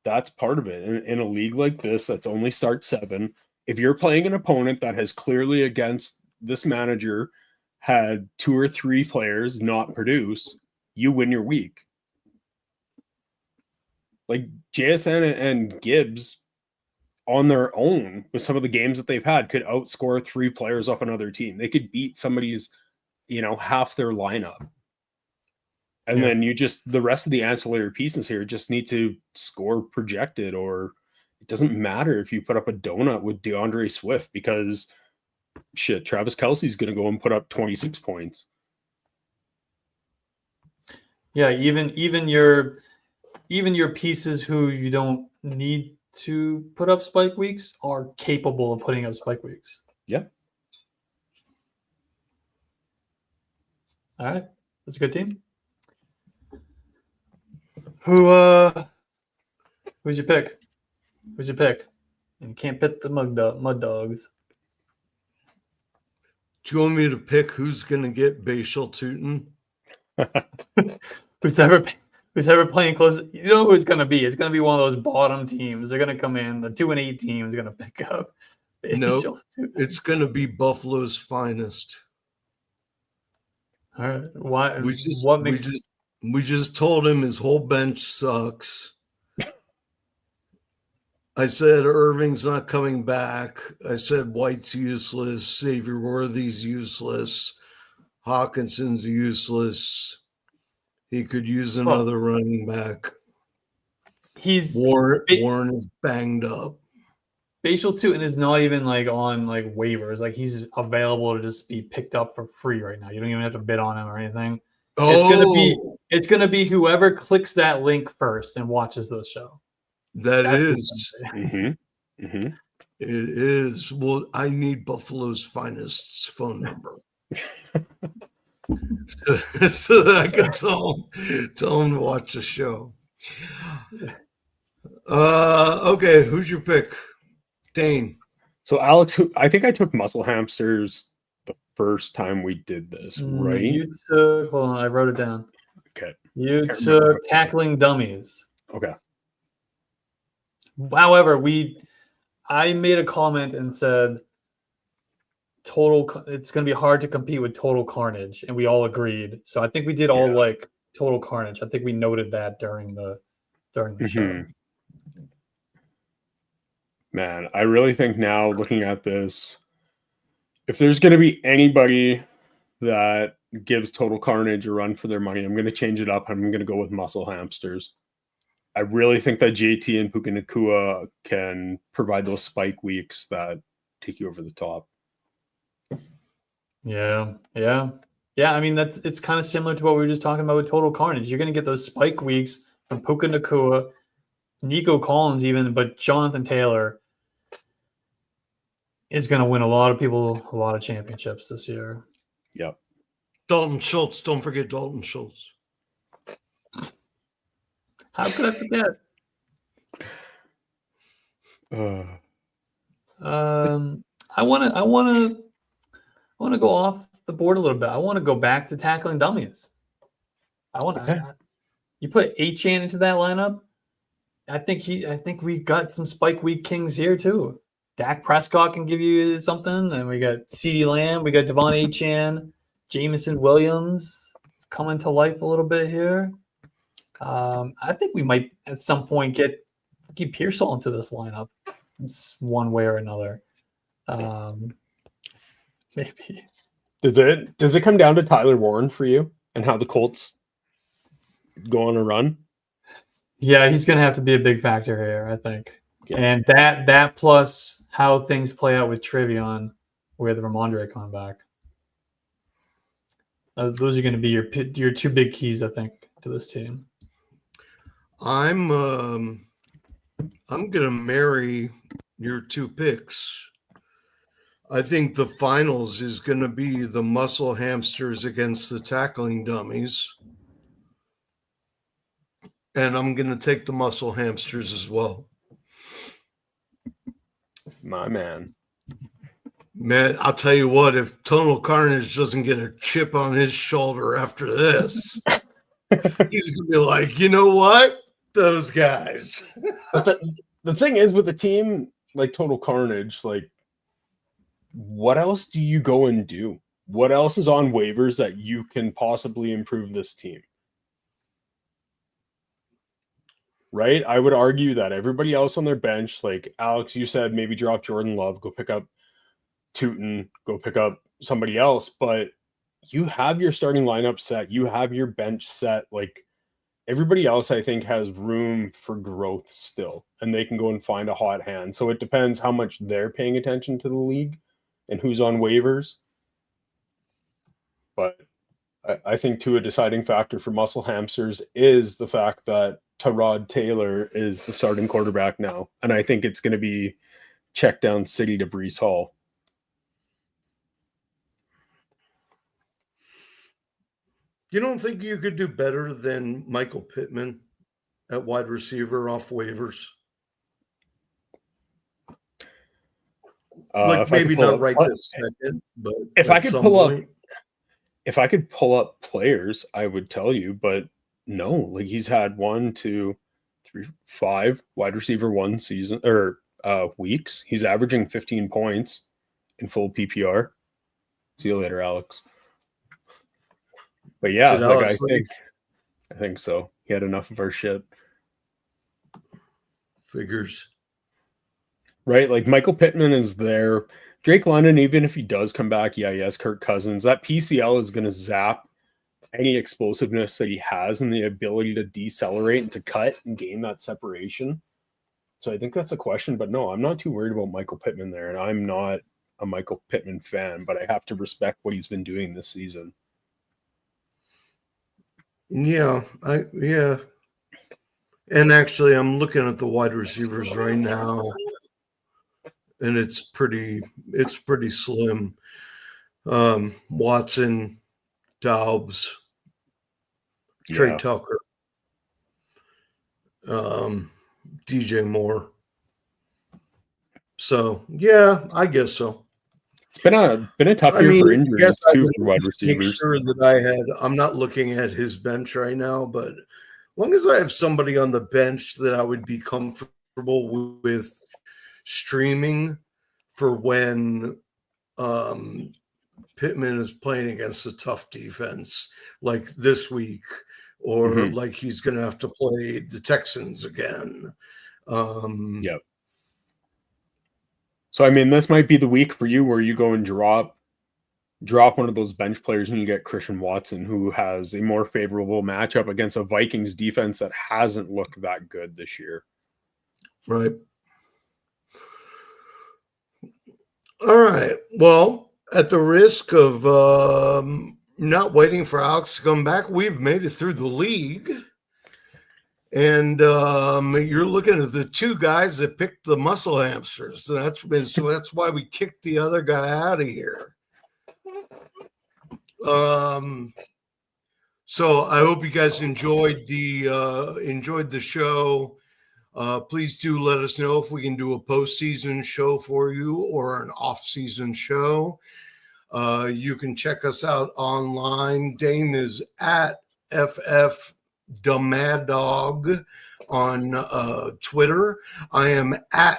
Speaker 4: That's part of it. In a league like this, that's only start 7. If you're playing an opponent that has clearly against this manager had 2 or 3 players not produce, you win your week. Like JSN and Gibbs on their own with some of the games that they've had could outscore 3 players off another team. They could beat somebody's, half their lineup. And then the rest of the ancillary pieces here just need to score projected, or it doesn't matter if you put up a donut with DeAndre Swift because Travis Kelce's going to go and put up 26 points.
Speaker 1: Yeah. Even your pieces who you don't need to put up spike weeks are capable of putting up spike weeks.
Speaker 4: Yep.
Speaker 1: All right. That's a good team. Who's your pick? Who's your pick? And you can't pick the mud dogs.
Speaker 2: Do you want me to pick who's going to get Bashal Tutin?
Speaker 1: who's ever playing close, you know who it's going to be. It's going to be one of those bottom teams. They're going to come in. The 2-8 team is going to pick up.
Speaker 2: No, it's going to be Buffalo's finest.
Speaker 1: All right. Why?
Speaker 2: We just,
Speaker 1: what
Speaker 2: we
Speaker 1: makes
Speaker 2: just, we just told him his whole bench sucks. I said Irving's not coming back. I said White's useless. Xavier Worthy's useless. Hawkinson's useless. He could use another running back. Warren is banged up.
Speaker 1: Bashal Tootin is not even like on like waivers. Like he's available to just be picked up for free right now. You don't even have to bid on him or anything.
Speaker 2: Oh,
Speaker 1: it's gonna be whoever clicks that link first and watches the show.
Speaker 2: That's
Speaker 4: Mm-hmm. Mm-hmm.
Speaker 2: It is. Well, I need Buffalo's finest's phone number. so that I can tell him to watch the show. Okay, who's your pick? Dane.
Speaker 4: So Alex, I think I took muscle hamsters the first time we did this, right?
Speaker 1: You took, hold on, I wrote it down.
Speaker 4: Okay.
Speaker 1: You took tackling dummies.
Speaker 4: Okay.
Speaker 1: However, I made a comment and said it's going to be hard to compete with Total Carnage, and we all agreed. So I think we did all like Total Carnage. I think we noted that during the show.
Speaker 4: Man, I really think now looking at this, if there's going to be anybody that gives Total Carnage a run for their money, I'm going to change it up. I'm going to go with Muscle Hamsters. I really think that JT and Puka Nacua can provide those spike weeks that take you over the top.
Speaker 1: Yeah. I mean, it's kind of similar to what we were just talking about with Total Carnage. You're going to get those spike weeks from Puka Nacua, Nico Collins even, but Jonathan Taylor is going to win a lot of championships this year.
Speaker 4: Yep.
Speaker 2: Dalton Schultz. Don't forget Dalton Schultz.
Speaker 1: How could I forget? I want to go off the board a little bit. I want to go back to tackling dummies. You put Achane into that lineup. I think we got some spike week kings here too. Dak Prescott can give you something, and we got CeeDee Lamb, we got Devon Achane, Jameson Williams. It's coming to life a little bit here. I think we might at some point get Ricky Pearsall into this lineup. It's one way or another. Maybe.
Speaker 4: Does it come down to Tyler Warren for you and how the Colts go on a run?
Speaker 1: Yeah, he's going to have to be a big factor here, I think.
Speaker 4: Yeah.
Speaker 1: And that plus how things play out with Trivion with Ramondre coming back. Those are going to be your two big keys, I think, to this team.
Speaker 2: I'm going to marry your two picks. I think the finals is going to be the muscle hamsters against the tackling dummies. And I'm going to take the muscle hamsters as well.
Speaker 4: My man.
Speaker 2: Man, I'll tell you what, if Total Carnage doesn't get a chip on his shoulder after this, he's going to be like, you know what? Those guys.
Speaker 4: But the thing is with a team like Total Carnage, like, what else do you go and do? What else is on waivers that you can possibly improve this team? Right? I would argue that everybody else on their bench, like Alex, you said maybe drop Jordan Love, go pick up Tootin, go pick up somebody else, but you have your starting lineup set, you have your bench set. Like everybody else, I think, has room for growth still, and they can go and find a hot hand. So it depends how much they're paying attention to the league and who's on waivers. But I think too, a deciding factor for Muscle Hamsters is the fact that Tyrod Taylor is the starting quarterback now. And I think it's going to be check down city to Breece Hall.
Speaker 2: You don't think you could do better than Michael Pittman at wide receiver off waivers? Like maybe not right this second, but
Speaker 4: if I could pull up players, I would tell you, but No, like he's had 1, 2, 3, 5 wide receiver 1 season or weeks. He's averaging 15 points in full PPR. See you later, Alex. But yeah,
Speaker 2: Did
Speaker 4: like
Speaker 2: Alex leave?
Speaker 4: I think so. He had enough of our shit.
Speaker 2: Figures.
Speaker 4: Right? Like Michael Pittman is there. Drake London, even if he does come back, yeah, he has Kirk Cousins. That PCL is going to zap any explosiveness that he has and the ability to decelerate and to cut and gain that separation. So I think that's a question. But no, I'm not too worried about Michael Pittman there. And I'm not a Michael Pittman fan, but I have to respect what he's been doing this season.
Speaker 2: Yeah, yeah. And actually, I'm looking at the wide receivers right now, and it's pretty slim. Watson, Dobbs, Trey Tucker, DJ Moore. So yeah, I guess so.
Speaker 4: It's been a tough year for injuries too for wide receivers.
Speaker 2: Make sure that I'm not looking at his bench right now, but as long as I have somebody on the bench that I would be comfortable with streaming for when Pittman is playing against a tough defense like this week, or like he's going to have to play the Texans again.
Speaker 4: Yep. So, I mean, this might be the week for you where you go and drop one of those bench players and you get Christian Watson, who has a more favorable matchup against a Vikings defense that hasn't looked that good this year.
Speaker 2: Right. All right. Well, at the risk of not waiting for Alex to come back, we've made it through the league. And you're looking at the two guys that picked the muscle hamsters. So that's why we kicked the other guy out of here. So I hope you guys enjoyed the show. Please do let us know if we can do a postseason show for you or an off-season show. You can check us out online. Dane is at FF the Mad Dog on Twitter. I am at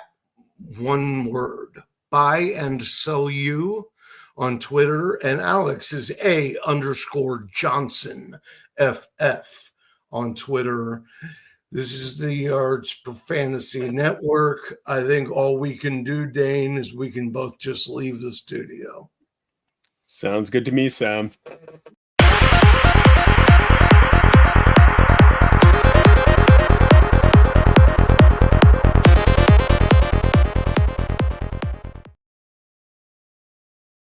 Speaker 2: one word, buy and sell you on Twitter. And Alex is _Johnson FF on Twitter. This is the Yards for Fantasy Network. I think all we can do, Dane, is we can both just leave the studio.
Speaker 4: Sounds good to me, Sam.